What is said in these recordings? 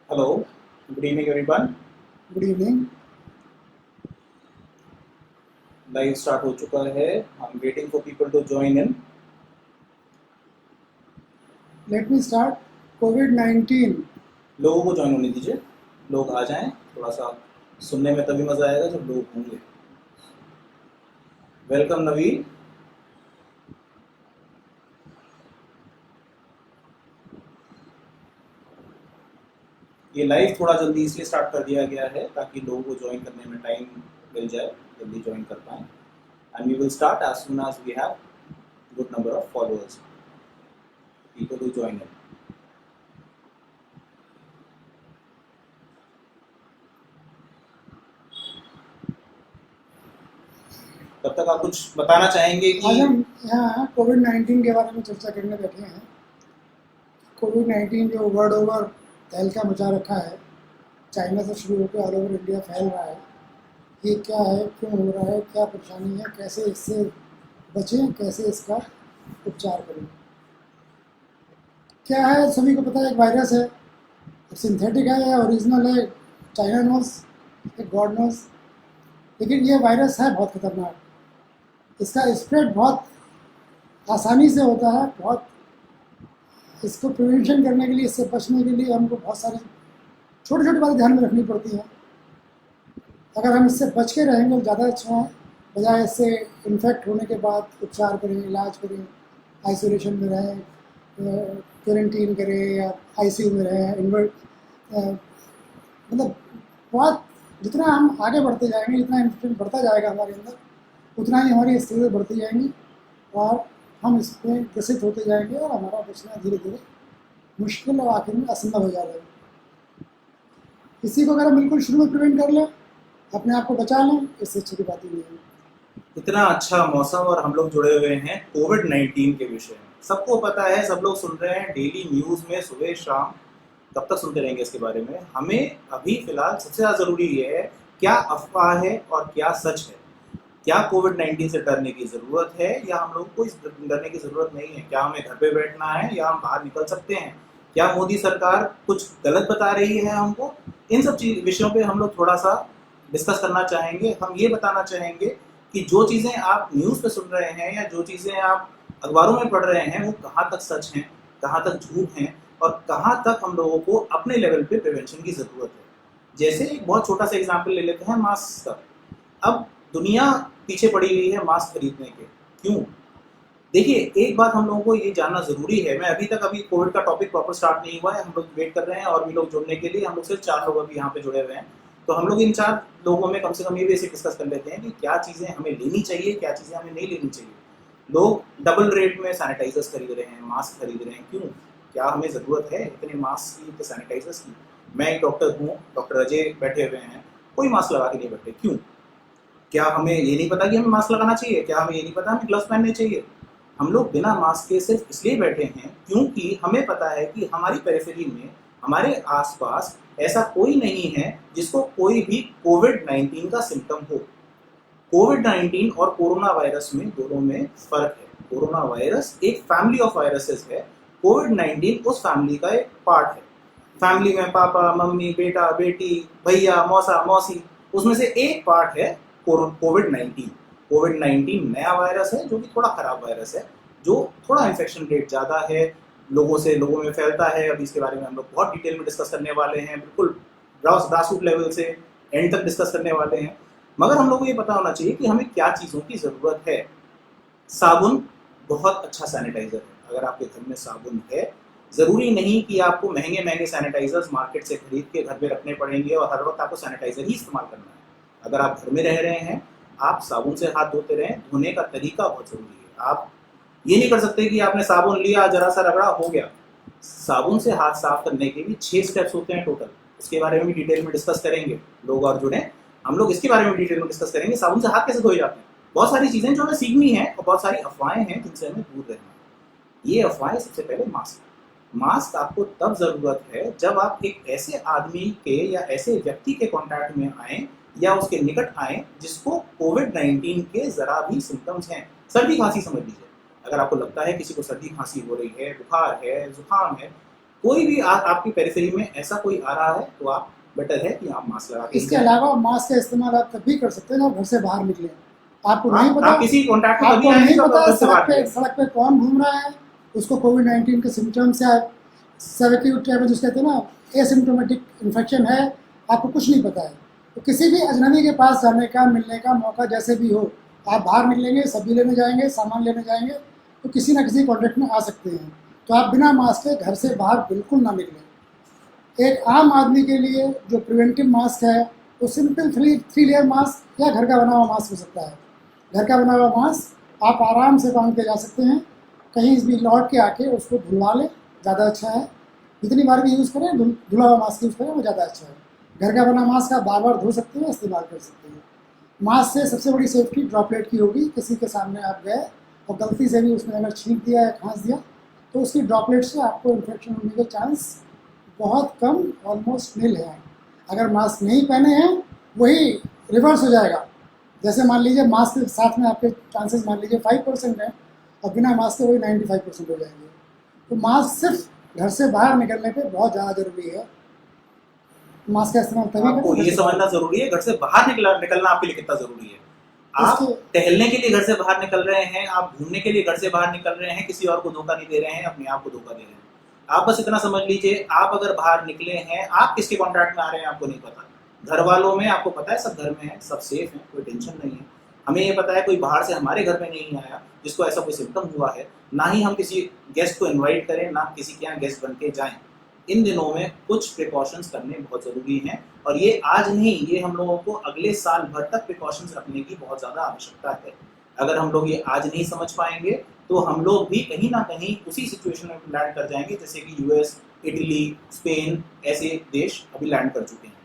Hello, good evening everyone. Good evening. Live start हो चुका है। I am waiting for people to join in. Let me start. कोविड-19। लोगों को join होने दीजिए, लोग आ जाएं। थोड़ा सा सुनने में तभी मजा आएगा जब लोग होंगे। वेलकम नवीन। ये लाइव थोड़ा जल्दी इसलिए स्टार्ट कर दिया गया है ताकि लोगों को ज्वाइन करने में टाइम मिल जाए, जल्दी ज्वाइन कर पाएं। And we will start as soon as we have good number of followers, people to join in. तब तक आप कुछ बताना चाहेंगे आज कि हम यहाँ कोविड-19 के बारे में चर्चा करने बैठे हैं। कोविड-19 जो वर्ल्ड ओवर तहलका मचा रखा है, चाइना से शुरू होकर ऑल ओवर इंडिया फैल रहा है। ये क्या है, क्यों हो रहा है, क्या परेशानी है, कैसे इससे बचें, कैसे इसका उपचार करें। क्या है, सभी को पता है, एक वायरस है। सिंथेटिक है या ओरिजिनल है, चाइना नोज, गॉड नोज। लेकिन ये वायरस है बहुत खतरनाक। इसका स्प्रेड बहुत आसानी से होता है। बहुत इसको प्रिवेंशन करने के लिए, इससे बचने के लिए हमको बहुत सारी छोटी छोटी बातें ध्यान में रखनी पड़ती हैं। अगर हम इससे बच के रहेंगे तो ज़्यादा अच्छा है, बजाय इससे इन्फेक्ट होने के बाद उपचार करें, इलाज करें, आइसोलेशन में रहें, क्वारंटीन करें या आईसीयू में रहें, मतलब बहुत जितना हम आगे बढ़ते जाएंगे, जितना इन्फेक्शन बढ़ता जाएगा हमारे अंदर, उतना ही हमारी स्थिति बढ़ती जाएंगी और हम इसमें ग्रसित होते जाएंगे और हमारा बचना धीरे धीरे मुश्किल और आखिर में असंभव हो जाएगा। इसी को अगर हम बिल्कुल शुरू में प्रिवेंट कर लें, अपने आप को बचा लें, इससे अच्छी बात ही नहीं है। इतना अच्छा मौसम और हम लोग जुड़े हुए हैं कोविड-19 के विषय में। सबको पता है, सब लोग सुन रहे हैं डेली न्यूज़ में सुबह शाम। कब तक सुनते रहेंगे इसके बारे में? हमें अभी फिलहाल सबसे ज़्यादा ज़रूरी ये है, क्या अफवाह है और क्या सच है। क्या कोविड-19 से डरने की ज़रूरत है या हम लोग को इस डरने की ज़रूरत नहीं है? क्या हमें घर पे बैठना है या हम बाहर निकल सकते हैं? क्या मोदी सरकार कुछ गलत बता रही है हमको? इन सब विषयों पे हम लोग थोड़ा सा डिस्कस करना चाहेंगे। हम ये बताना चाहेंगे कि जो चीज़ें आप न्यूज़ पे सुन रहे हैं या जो चीज़ें आप अखबारों में पढ़ रहे हैं वो कहाँ तक सच हैं, कहाँ तक झूठ हैं और कहाँ तक हम लोगों को अपने लेवल पे प्रिवेंशन की ज़रूरत है। जैसे एक बहुत छोटा सा एग्जाम्पल ले लेते हैं मास्क का। अब दुनिया पीछे पड़ी हुई है मास्क खरीदने के। क्यों? देखिए, एक बात हम लोगों को ये जानना ज़रूरी है। मैं अभी कोविड का टॉपिक प्रॉपर स्टार्ट नहीं हुआ है, हम लोग वेट कर रहे हैं और भी लोग जुड़ने के लिए। हम लोग सिर्फ 4 लोग अभी यहाँ पे जुड़े हुए हैं। तो हम लोग इन 4 लोगों में कम से कम ये बेसिक डिस्कस कर लेते हैं कि क्या चीज़ें हमें लेनी चाहिए, क्या चीज़ें हमें नहीं लेनी चाहिए। लोग डबल रेट में सैनिटाइजर्स खरीद रहे हैं, मास्क खरीद रहे हैं। क्यों? क्या हमें ज़रूरत है इतने मास्क की, इतने सैनिटाइजर्स की? मैं एक डॉक्टर हूँ, डॉक्टर अजय बैठे हुए हैं, कोई मास्क लगा के नहीं बैठे। क्यों? क्या हमें ये नहीं पता कि हमें मास्क लगाना चाहिए? क्या हमें ये नहीं पता हमें ग्लव्स पहनने चाहिए? हम लोग बिना मास्क के सिर्फ इसलिए बैठे हैं क्योंकि हमें पता है कि हमारी पेरिफेरी में, हमारे आसपास ऐसा कोई नहीं है जिसको कोई भी कोविड-19 का सिम्टम हो। कोविड-19 और कोरोना वायरस में, दोनों में फर्क है। कोरोना वायरस एक फैमिली ऑफ वायरसेस है, कोविड-19 उस फैमिली का एक पार्ट है। फैमिली में पापा मम्मी बेटा बेटी भैया मौसा मौसी, उसमें से एक पार्ट है कोविड-19। कोविड-19 नया वायरस है जो कि थोड़ा खराब वायरस है, जो थोड़ा इन्फेक्शन रेट ज़्यादा है, लोगों से लोगों में फैलता है। अभी इसके बारे में हम लोग बहुत डिटेल में डिस्कस करने वाले हैं, बिल्कुल ग्रास रूट लेवल से एंड तक डिस्कस करने वाले हैं। मगर हम लोग को ये पता होना चाहिए कि हमें क्या चीज़ों की ज़रूरत है। साबुन बहुत अच्छा सैनिटाइजर है। अगर आपके घर में साबुन है, ज़रूरी नहीं कि आपको महंगे महंगे सैनिटाइजर्स मार्केट से खरीद के घर में रखने पड़ेंगे और हर वक्त आपको सैनिटाइजर ही इस्तेमाल करना है। अगर आप घर में रह रहे हैं, आप साबुन से हाथ धोते रहें। धोने का तरीका बहुत ज़रूरी है। आप ये नहीं कर सकते कि आपने साबुन लिया, जरा सा रगड़ा, हो गया। साबुन से हाथ साफ करने के भी 6 स्टेप्स होते हैं टोटल। उसके बारे में भी डिटेल में डिस्कस करेंगे। लोग और जुड़े, हम लोग इसके बारे में डिटेल में डिस्कस करेंगे, साबुन से हाथ कैसे धोए जाते हैं। बहुत सारी चीज़ें जो हमें सीखनी है और बहुत सारी अफवाहें हैं जिनसे हमें दूर रहना है। ये अफवाहें, सबसे पहले मास्क आपको तब ज़रूरत है जब आप एक ऐसे आदमी के या ऐसे व्यक्ति के कांटेक्ट में आएँ या उसके निकट आएँ जिसको कोविड-19 के ज़रा भी सिम्टम्स हैं। सर्दी खांसी समझ लीजिए। अगर आपको लगता है किसी को सर्दी खांसी हो रही है, बुखार है, जुकाम है, कोई भी आपकी पेरिफेरी में ऐसा कोई आ रहा है तो आप बेटर है कि आप मास्क लगा के इसके अलावा मास्क का इस्तेमाल आप तभी कर सकते हैं जब घर से बाहर निकले। आपको नहीं पता, आप किसी कॉन्टैक्ट में आपको कभी नहीं पता घर से बाहर सड़क पे कौन घूम रहा है, उसको कोविड-19 के सिम्टम्स या सेवेटिव ट्रेवल जिसको कहते हैं ना, एसिम्टोमेटिक इन्फेक्शन है, आपको कुछ नहीं पता है। तो किसी भी अजनबी के पास जाने का, मिलने का मौका जैसे भी हो, आप बाहर निकलेंगे, सब्जी लेने जाएंगे, सामान लेने जाएंगे, तो किसी ना किसी कॉन्टेक्ट में आ सकते हैं। तो आप बिना मास्क के घर से बाहर बिल्कुल ना निकलें। एक आम आदमी के लिए जो प्रिवेंटिव मास्क है वो सिंपल थ्री लेयर मास्क या घर का बना हुआ मास्क हो सकता है। घर का बना हुआ मास्क आप आराम से बांध के जा सकते हैं, कहीं भी लौट के आके उसको धुलवा लें, ज़्यादा अच्छा है। जितनी बार भी यूज़ करें, धुला हुआ मास्क यूज़ करें, वो ज़्यादा अच्छा है। घर का बना मास्क आप बार बार धो सकते हैं, इस्तेमाल कर सकते हैं। मास्क से सबसे बड़ी सेफ्टी ड्रॉपलेट की होगी। किसी के सामने आप गए और गलती से भी उसने अगर छींक दिया या खांस दिया तो उसकी ड्रॉपलेट से आपको इन्फेक्शन होने के चांस बहुत कम, ऑलमोस्ट नील है। अगर मास्क नहीं पहने हैं वही रिवर्स हो जाएगा। जैसे मान लीजिए मास्क के साथ में आपके चांसेस मान लीजिए 5% हैं और बिना मास्क के वही 95% हो जाएंगे। तो मास्क सिर्फ घर से बाहर निकलने पे बहुत ज़्यादा ज़रूरी है। मास्क का इस्तेमाल तभी आपको ये समझना जरूरी है घर से बाहर निकलना आपके लिए कितना जरूरी है। आप टहलने के लिए घर से बाहर निकल रहे हैं, आप घूमने के लिए घर से बाहर निकल रहे हैं, किसी और को धोखा नहीं दे रहे हैं, अपने आप को धोखा दे रहे हैं। आप बस इतना समझ लीजिए, आप अगर बाहर निकले हैं, आप किसके कॉन्टैक्ट में आ रहे हैं आपको नहीं पता। घर वालों में आपको पता है सब घर में है, सब सेफ है, कोई टेंशन नहीं है। हमें ये पता है कोई बाहर से हमारे घर में नहीं आया जिसको ऐसा कोई सिम्टम हुआ है। ना ही हम किसी गेस्ट को इन्वाइट करें, ना किसी के यहाँ गेस्ट बन के जाएं। इन दिनों में कुछ प्रिकॉशंस करने बहुत ज़रूरी हैं और ये आज नहीं, ये हम लोगों को अगले साल भर तक प्रिकॉशंस रखने की बहुत ज़्यादा आवश्यकता है। अगर हम लोग ये आज नहीं समझ पाएंगे तो हम लोग भी कहीं ना कहीं उसी सिचुएशन में लैंड कर जाएंगे जैसे कि यूएस, इटली, स्पेन ऐसे देश अभी लैंड कर चुके हैं।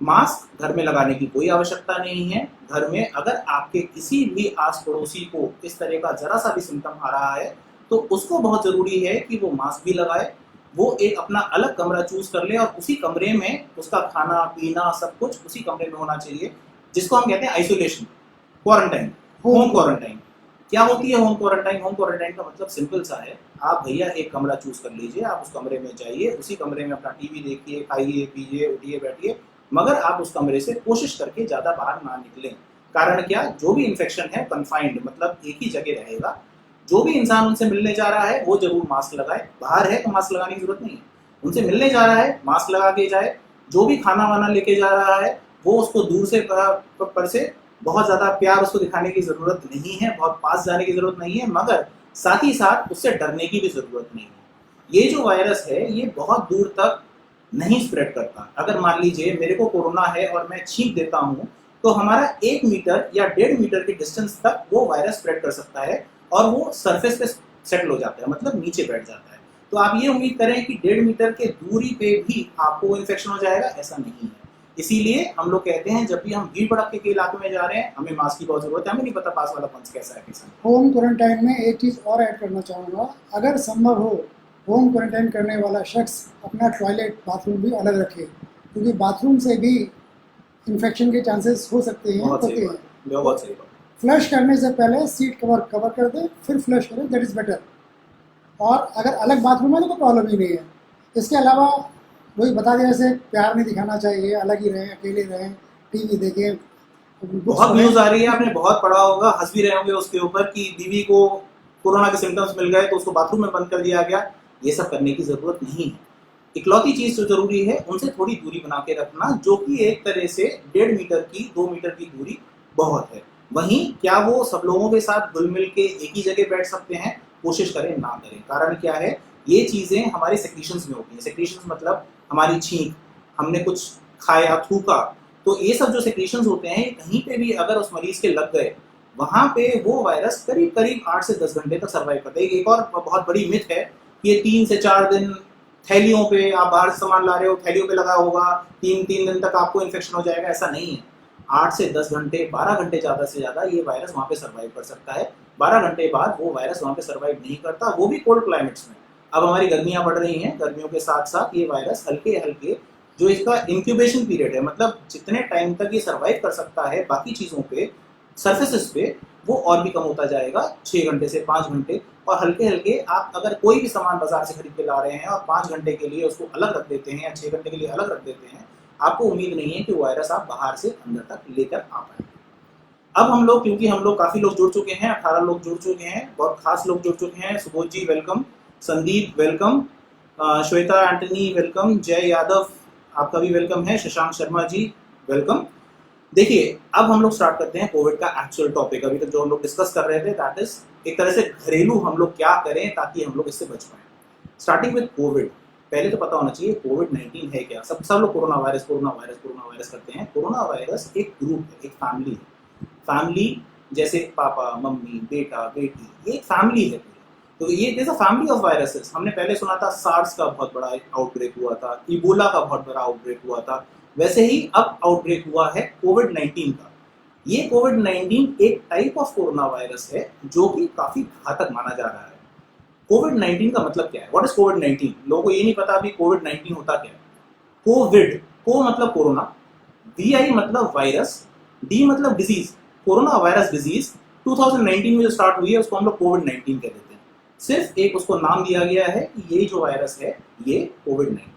मास्क घर में लगाने की कोई आवश्यकता नहीं है। घर में अगर आपके किसी भी आस पड़ोसी को इस तरह का जरा सा भी सिम्टम आ रहा है तो उसको बहुत ज़रूरी है कि वो मास्क भी लगाए, वो एक अपना अलग कमरा चूज कर ले और उसी कमरे में उसका खाना पीना सब कुछ उसी कमरे में होना चाहिए, जिसको हम कहते हैं आइसोलेशन, क्वारंटाइन, होम क्वारंटाइन। क्या होती है होम क्वारंटाइन? होम क्वारंटाइन का मतलब सिंपल सा है, आप भैया एक कमरा चूज कर लीजिए, आप उस कमरे में जाइए, उसी कमरे में अपना टीवी देखिए, खाइए पीजिए, उठिए बैठिए, मगर आप उस कमरे से कोशिश करके ज़्यादा बाहर ना निकलें। कारण क्या? जो भी इन्फेक्शन है कन्फाइंड, मतलब एक ही जगह रहेगा। जो भी इंसान उनसे मिलने जा रहा है वो जरूर मास्क लगाए। बाहर है तो मास्क लगाने की जरूरत नहीं है, उनसे मिलने जा रहा है मास्क लगा के जाए। जो भी खाना वाना लेके जा रहा है वो उसको दूर से पर से बहुत ज़्यादा प्यार उसको दिखाने की ज़रूरत नहीं है, बहुत पास जाने की ज़रूरत नहीं है, मगर साथ ही साथ उससे डरने की भी ज़रूरत नहीं है। ये जो वायरस है ये बहुत दूर तक नहीं स्प्रेड करता। अगर मान लीजिए मेरे को कोरोना है और मैं छींक देता हूँ तो हमारा 1 मीटर या 1.5 मीटर के डिस्टेंस तक वो वायरस स्प्रेड कर सकता है और वो सरफेस पे सेटल हो जाता है, मतलब नीचे बैठ जाता है। तो आप ये उम्मीद करें कि 1.5 मीटर के दूरी पे भी आपको इन्फेक्शन हो जाएगा, ऐसा नहीं है। इसीलिए हम लोग कहते हैं जब भी हम भीड़ भड़के के इलाके में जा रहे हैं हमें मास्क की बहुत जरूरत है। हमें नहीं पता पास वाला पंच कैसा है कैसा। होम क्वारंटाइन में एक चीज़ और ऐड करना चाहूँगा, अगर संभव हो होम क्वारंटाइन करने वाला शख्स अपना टॉयलेट बाथरूम भी अलग रखे, क्योंकि बाथरूम से भी इन्फेक्शन के चांसेस हो सकते हैं, होते हैं। बहुत सही बात। फ्लश करने से पहले सीट कवर कर दें, फिर फ्लश करें, दैट इज़ बेटर। और अगर अलग बाथरूम है तो कोई प्रॉब्लम ही नहीं है। इसके अलावा वही बता दिया, जैसे प्यार नहीं दिखाना चाहिए, अलग ही रहें, अकेले रहें, टीवी देखें। बहुत न्यूज़ आ रही है, आपने बहुत पढ़ा होगा, हंस भी रहे होंगे उसके ऊपर कि बीवी को कोरोना के सिम्टम्स मिल गए तो उसको बाथरूम में बंद कर दिया गया। ये सब करने की ज़रूरत नहीं है। इकलौती चीज़ जो ज़रूरी है उनसे थोड़ी दूरी बना के रखना, जो कि एक तरह से 1.5 मीटर की 2 मीटर की दूरी बहुत है। वहीं क्या वो सब लोगों के साथ घुल मिल के एक ही जगह बैठ सकते हैं? कोशिश करें ना करें। कारण क्या है? ये चीज़ें हमारे सेक्रीशंस में होती हैं। सेक्रीशंस मतलब हमारी छींक, हमने कुछ खाया, थूका, तो ये सब जो सेक्रीशंस होते हैं कहीं पे भी अगर उस मरीज के लग गए, वहाँ पे वो वायरस करीब करीब 8 से 10 घंटे तक सर्वाइव करता है। एक और बहुत बड़ी मिथ है कि ये 3 से 4 दिन थैलियों पे, आप बाहर से सामान ला रहे हो, थैलियों पे लगा होगा, 3 दिन तक आपको इन्फेक्शन हो जाएगा, ऐसा नहीं है। 8 से 10 घंटे, 12 घंटे ज़्यादा से ज़्यादा ये वायरस वहाँ पे सर्वाइव कर सकता है। 12 घंटे बाद वो वायरस वहाँ पे सर्वाइव नहीं करता, वो भी कोल्ड क्लाइमेट्स में। अब हमारी गर्मियाँ बढ़ रही हैं, गर्मियों के साथ साथ ये वायरस हल्के हल्के जो इसका इंक्यूबेशन पीरियड है, मतलब जितने टाइम तक ये सर्वाइव कर सकता है बाकी चीज़ों पे, सरफेसेस पे, वो और भी कम होता जाएगा 6 घंटे से 5 घंटे। और हल्के हल्के आप अगर कोई भी सामान बाजार से खरीद के ला रहे हैं और 5 घंटे के लिए उसको अलग रख देते हैं या 6 घंटे के लिए अलग रख देते हैं, आपको उम्मीद नहीं है कि वो वायरस आप बाहर से अंदर तक लेकर आ पाएंगे। अब हम लोग, क्योंकि हम लोग काफ़ी लोग जुड़ चुके हैं, 18 लोग जुड़ चुके हैं, बहुत खास लोग जुड़ चुके हैं। Subodh ji welcome, Sandeep welcome, Shweta Antony welcome, Jay Yadav आपका भी वेलकम है, शशांक शर्मा जी वेलकम। देखिए, अब हम लोग स्टार्ट करते हैं कोविड का एक्चुअल टॉपिक। अभी तक जो हम लोग डिस्कस कर रहे थे दैट इज एक तरह से घरेलू हम लोग क्या करें ताकि हम लोग इससे बच पाए। स्टार्टिंग विद कोविड, पहले तो पता होना चाहिए कोविड-19 है क्या। सब लोग corona virus corona virus corona virus करते हैं। कोरोना वायरस एक ग्रुप है, एक फैमिली है। फैमिली जैसे पापा मम्मी बेटा बेटी, ये एक फैमिली है पूरी। तो ये जैसा फैमिली ऑफ वायरसेस, हमने पहले सुना था सार्स का बहुत बड़ा आउटब्रेक हुआ था, इबोला का बहुत बड़ा आउटब्रेक हुआ था, वैसे ही अब आउटब्रेक हुआ है कोविड-19 का। ये कोविड-19 एक टाइप ऑफ कोरोना वायरस है जो कि काफी घातक माना जा रहा है। कोविड-19 का मतलब क्या है? व्हाट इज कोविड-19? लोगों को ये नहीं पता अभी कोविड-19 होता क्या है। कोविड, को मतलब कोरोना, वी मतलब वायरस, डी मतलब डिजीज। कोरोना वायरस डिजीज 2019 में जो स्टार्ट हुई है उसको हम लोग कोविड-19 कह देते हैं। सिर्फ एक उसको नाम दिया गया है कि ये जो वायरस है ये कोविड-19।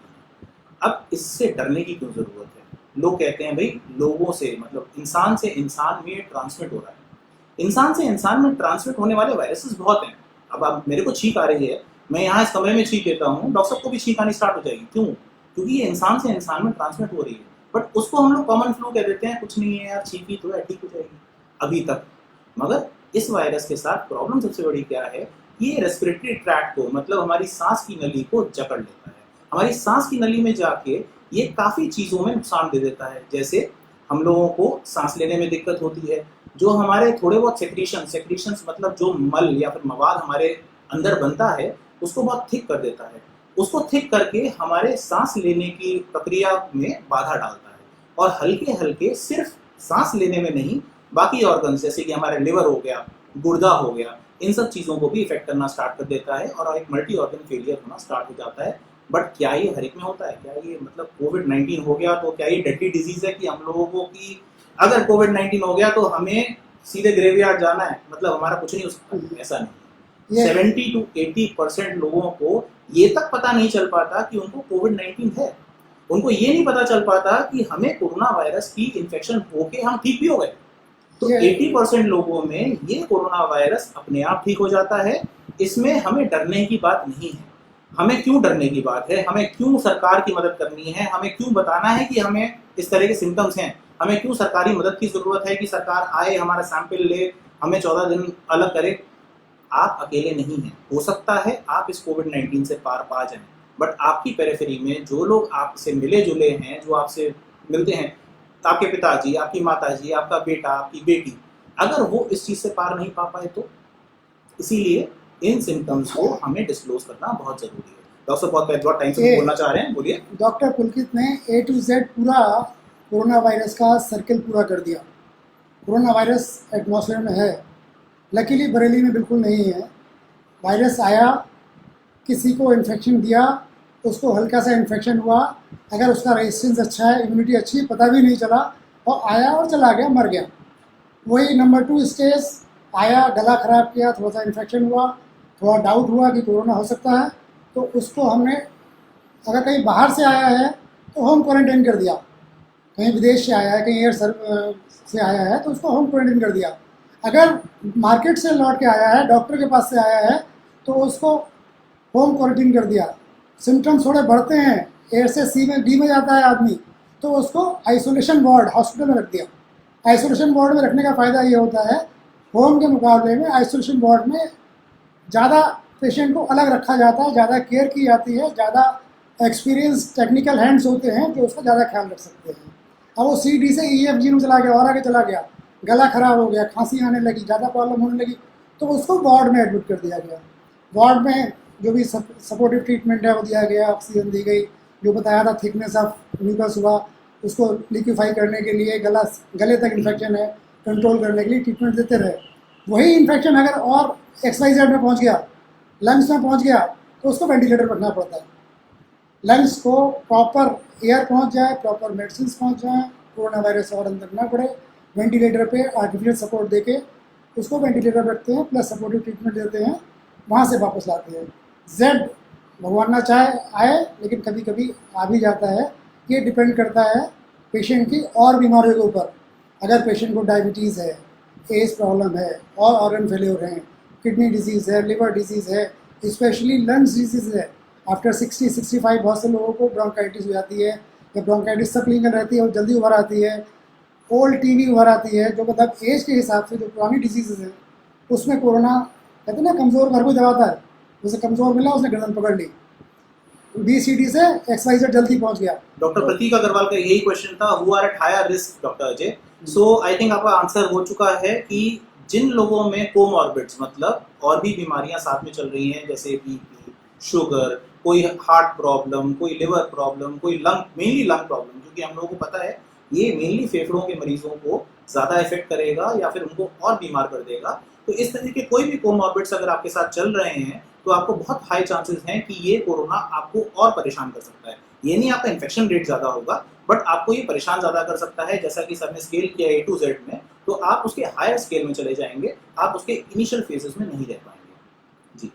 अब इससे डरने की क्यों जरूरत है? लोग कहते हैं भाई लोगों से, मतलब इंसान से इंसान में ट्रांसमिट हो रहा है। इंसान से इंसान में ट्रांसमिट होने वाले वायरसेस बहुत हैं। अब आप, मेरे को छींक आ रही है, मैं यहाँ इस कमरे में छींक लेता हूँ, डॉक्टर साहब को भी छींक आनी स्टार्ट हो जाएगी। क्यों? क्योंकि ये इंसान से इंसान में ट्रांसमिट हो रही है। बट उसको हम लोग कॉमन फ्लू कह देते हैं, कुछ नहीं है यार, छींकी तो है, ठीक हो जाएगी अभी तक। मगर इस वायरस के साथ प्रॉब्लम सबसे बड़ी क्या है, ये रेस्पिरेटरी ट्रैक्ट को, मतलब हमारी सांस की नली को जकड़ लेता है। हमारी सांस की नली में जाके ये काफ़ी चीज़ों में नुकसान दे देता है। जैसे हम लोगों को सांस लेने में दिक्कत होती है, जो हमारे थोड़े बहुत सेक्रीशंस मतलब जो मल या फिर मवाद हमारे अंदर बनता है उसको बहुत थिक कर देता है। उसको थिक करके हमारे सांस लेने की प्रक्रिया में बाधा डालता है। और हल्के हल्के सिर्फ सांस लेने में नहीं, बाकी ऑर्गन्स जैसे कि हमारा लिवर हो गया, गुर्दा हो गया, इन सब चीज़ों को भी इफेक्ट करना स्टार्ट कर देता है और एक मल्टी ऑर्गन फेलियर होना स्टार्ट हो जाता है। बट क्या ये हर एक में होता है? क्या ये मतलब कोविड-19 हो गया तो क्या ये डेडली डिजीज है कि हम लोगों को, कि अगर कोविड-19 हो गया तो हमें सीधे ग्रेवयार्ड जाना है, मतलब हमारा कुछ नहीं हो सकता? ऐसा नहीं। 70 to 80% लोगों को ये तक पता नहीं चल पाता कि उनको कोविड-19 है। उनको ये नहीं पता चल पाता कि हमें कोरोना वायरस की इन्फेक्शन होके हम ठीक भी हो गए। तो 80% लोगों में ये कोरोना वायरस अपने आप ठीक हो जाता है। इसमें हमें डरने की बात नहीं है। हमें क्यों डरने की बात है? हमें क्यों सरकार की मदद करनी है? हमें क्यों बताना है कि हमें इस तरह के सिम्टम्स हैं? हमें क्यों सरकारी मदद की जरूरत है कि सरकार आए, हमारा सैंपल ले, हमें 14 दिन अलग करे? आप अकेले नहीं हैं। हो सकता है आप इस कोविड-19 से पार पा जाएं, बट आपकी पेरिफेरी में जो लोग आपसे मिले जुले हैं, जो आपसे मिलते हैं, आपके पिताजी, आपकी माताजी, आपका बेटा, आपकी बेटी, अगर वो इस चीज़ से पार नहीं पा पाए तो? इसीलिए इन सिम्टम्स को हमें डिस्क्लोज करना बहुत जरूरी है। डॉक्टर बहुत टाइम से बोलना चाह रहे हैं, बोलिए। डॉक्टर पुलकित ने A to Z पूरा कोरोना वायरस का सर्कल पूरा कर दिया। कोरोना वायरस एटमॉस्फेयर में है, लकीली बरेली में बिल्कुल नहीं है। वायरस आया, किसी को इन्फेक्शन दिया, उसको हल्का सा इन्फेक्शन हुआ, अगर उसका रेजिस्टेंस अच्छा है, इम्यूनिटी अच्छी, पता भी नहीं चला और आया और चला गया, मर गया। वही नंबर 2 स्टेज आया, गला ख़राब किया, थोड़ा सा इन्फेक्शन हुआ, थोड़ा डाउट हुआ कि कोरोना हो सकता है, तो उसको हमने, अगर कहीं बाहर से आया है तो होम क्वारंटाइन कर दिया। कहीं विदेश से आया है, कहीं एयर से आया है तो उसको होम क्वारंटाइन कर दिया। अगर मार्केट से लौट के आया है, डॉक्टर के पास से आया है, तो उसको होम क्वारंटाइन कर दिया। सिम्टम्स थोड़े बढ़ते हैं, एयर से सी में डी में जाता है आदमी, तो उसको आइसोलेशन वार्ड हॉस्पिटल में रख दिया। आइसोलेशन वार्ड में रखने का फ़ायदा ये होता है, होम के मुकाबले में आइसोलेशन वार्ड में ज़्यादा पेशेंट को अलग रखा जाता है, ज़्यादा केयर की जाती है, ज़्यादा एक्सपीरियंस टेक्निकल हैंड्स होते हैं जो उसका ज़्यादा ख्याल रख सकते हैं। अब वो सी डी से EFG में चला गया और आगे चला गया, गला ख़राब हो गया, खांसी आने लगी, ज़्यादा प्रॉब्लम होने लगी, तो उसको वार्ड में एडमिट कर दिया गया। वार्ड में जो भी सपोर्टिव ट्रीटमेंट है वो दिया गया, ऑक्सीजन दी गई, जो बताया था थिकनेस ऑफ म्यूकस हुआ, उसको लिक्विफाई करने के लिए, गले तक इन्फेक्शन है कंट्रोल करने के लिए ट्रीटमेंट देते रहे। वही इन्फेक्शन अगर और XYZ में पहुंच गया, लंग्स में पहुंच गया, तो उसको वेंटिलेटर पर रखना पड़ता है। लंग्स को प्रॉपर एयर पहुंच जाए, प्रॉपर मेडिसिन पहुंच जाए, कोरोना वायरस और अंदर ना पड़े, वेंटिलेटर पे आर्टिफिशियल सपोर्ट देके उसको वेंटिलेटर पर रखते हैं, प्लस सपोर्टिव ट्रीटमेंट देते हैं, वहाँ से वापस लाते हैं। जेड भगवान ना चाहे आए, लेकिन कभी कभी आ भी जाता है। ये डिपेंड करता है पेशेंट की और बीमारियों के ऊपर। अगर पेशेंट को डायबिटीज़ है, एज प्रॉब्लम है, और ऑर्गन फेल्योर है, किडनी डिजीज़ है, लिवर डिजीज़ है, स्पेशली लंग्स डिजीज़ है। आफ्टर 60-65 बहुत से लोगों को ब्रोंकाइटिस हो जाती है, या ब्रोंकाइटिस सब क्लिनिकल रहती है और जल्दी उभर आती है। ओल्ड टीबी उभर आती है, जो मतलब एज के हिसाब से जो पुरानी डिजीज़ हैं, उसमें कोरोना कहते हैं ना, कमज़ोर घर को दबाता है। जैसे कमज़ोर मिला, उसने गर्दन पकड़ ली, BCD से XYZ जल्दी पहुंच गया। डॉक्टर प्रतीक अग्रवाल का यही क्वेश्चन था, who are at higher risk doctor Ajay. So I think आपका आंसर हो चुका है कि जिन लोगों में कोमॉर्बिड्स मतलब और भी बीमारियां साथ में चल रही हैं, जैसे बीपी, शुगर, कोई हार्ट प्रॉब्लम, कोई लिवर प्रॉब्लम, कोई लंग, मेनली लंग प्रॉब्लम, क्योंकि हम लोगों को पता है ये मेनली फेफड़ों के मरीजों को ज़्यादा इफेक्ट करेगा या फिर उनको और बीमार कर देगा। तो इस तरह के कोई भी कोमॉर्बिड्स अगर आपके साथ चल रहे हैं तो आपको बहुत हाई चांसेस हैं कि ये कोरोना आपको और परेशान कर सकता है। ये नहीं आपका इन्फेक्शन रेट ज़्यादा होगा, बट आपको ये परेशान ज़्यादा कर सकता है। जैसा कि सर ने स्केल किया A to Z में, तो आप उसके हायर स्केल में चले जाएंगे, आप उसके इनिशियल फेजेस में नहीं रह पाएंगे। जी,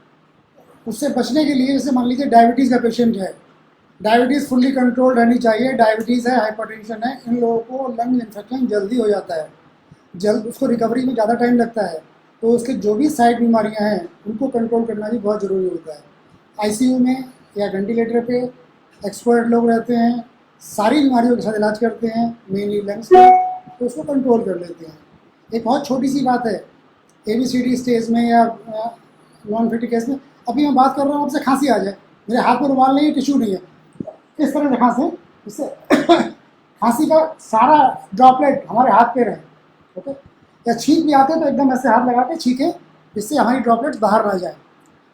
उससे बचने के लिए, जैसे मान लीजिए डायबिटीज़ का पेशेंट है, डायबिटीज़ फुल्ली कंट्रोल रहनी चाहिए। डायबिटीज़ है, हाइपरटेंशन है, इन लोगों को लंग इन्फेक्शन जल्दी हो जाता है, जल्द उसको रिकवरी में ज़्यादा टाइम लगता है। तो उसके जो भी साइड बीमारियां हैं, उनको कंट्रोल करना भी बहुत ज़रूरी होता है। ICU में या वेंटिलेटर पे एक्सपर्ट लोग रहते हैं, सारी बीमारियों के साथ इलाज करते हैं, मेनली लंग्स का, तो उसको कंट्रोल कर लेते हैं। एक बहुत छोटी सी बात है, ABCD स्टेज में या नॉन क्रिटिक केस में, अभी मैं बात कर रहा हूँ, आपसे खांसी आ जाए, मेरे हाथ में रुमाल नहीं है, टिश्यू नहीं है, इस तरह से खांसे, इससे खांसी का सारा ड्रॉपलेट हमारे हाथ पे रहे, ओके। या छींक भी आते हैं तो एकदम ऐसे हाथ लगा के छींकें, जिससे हमारी ड्रॉपलेट्स बाहर ना जाए।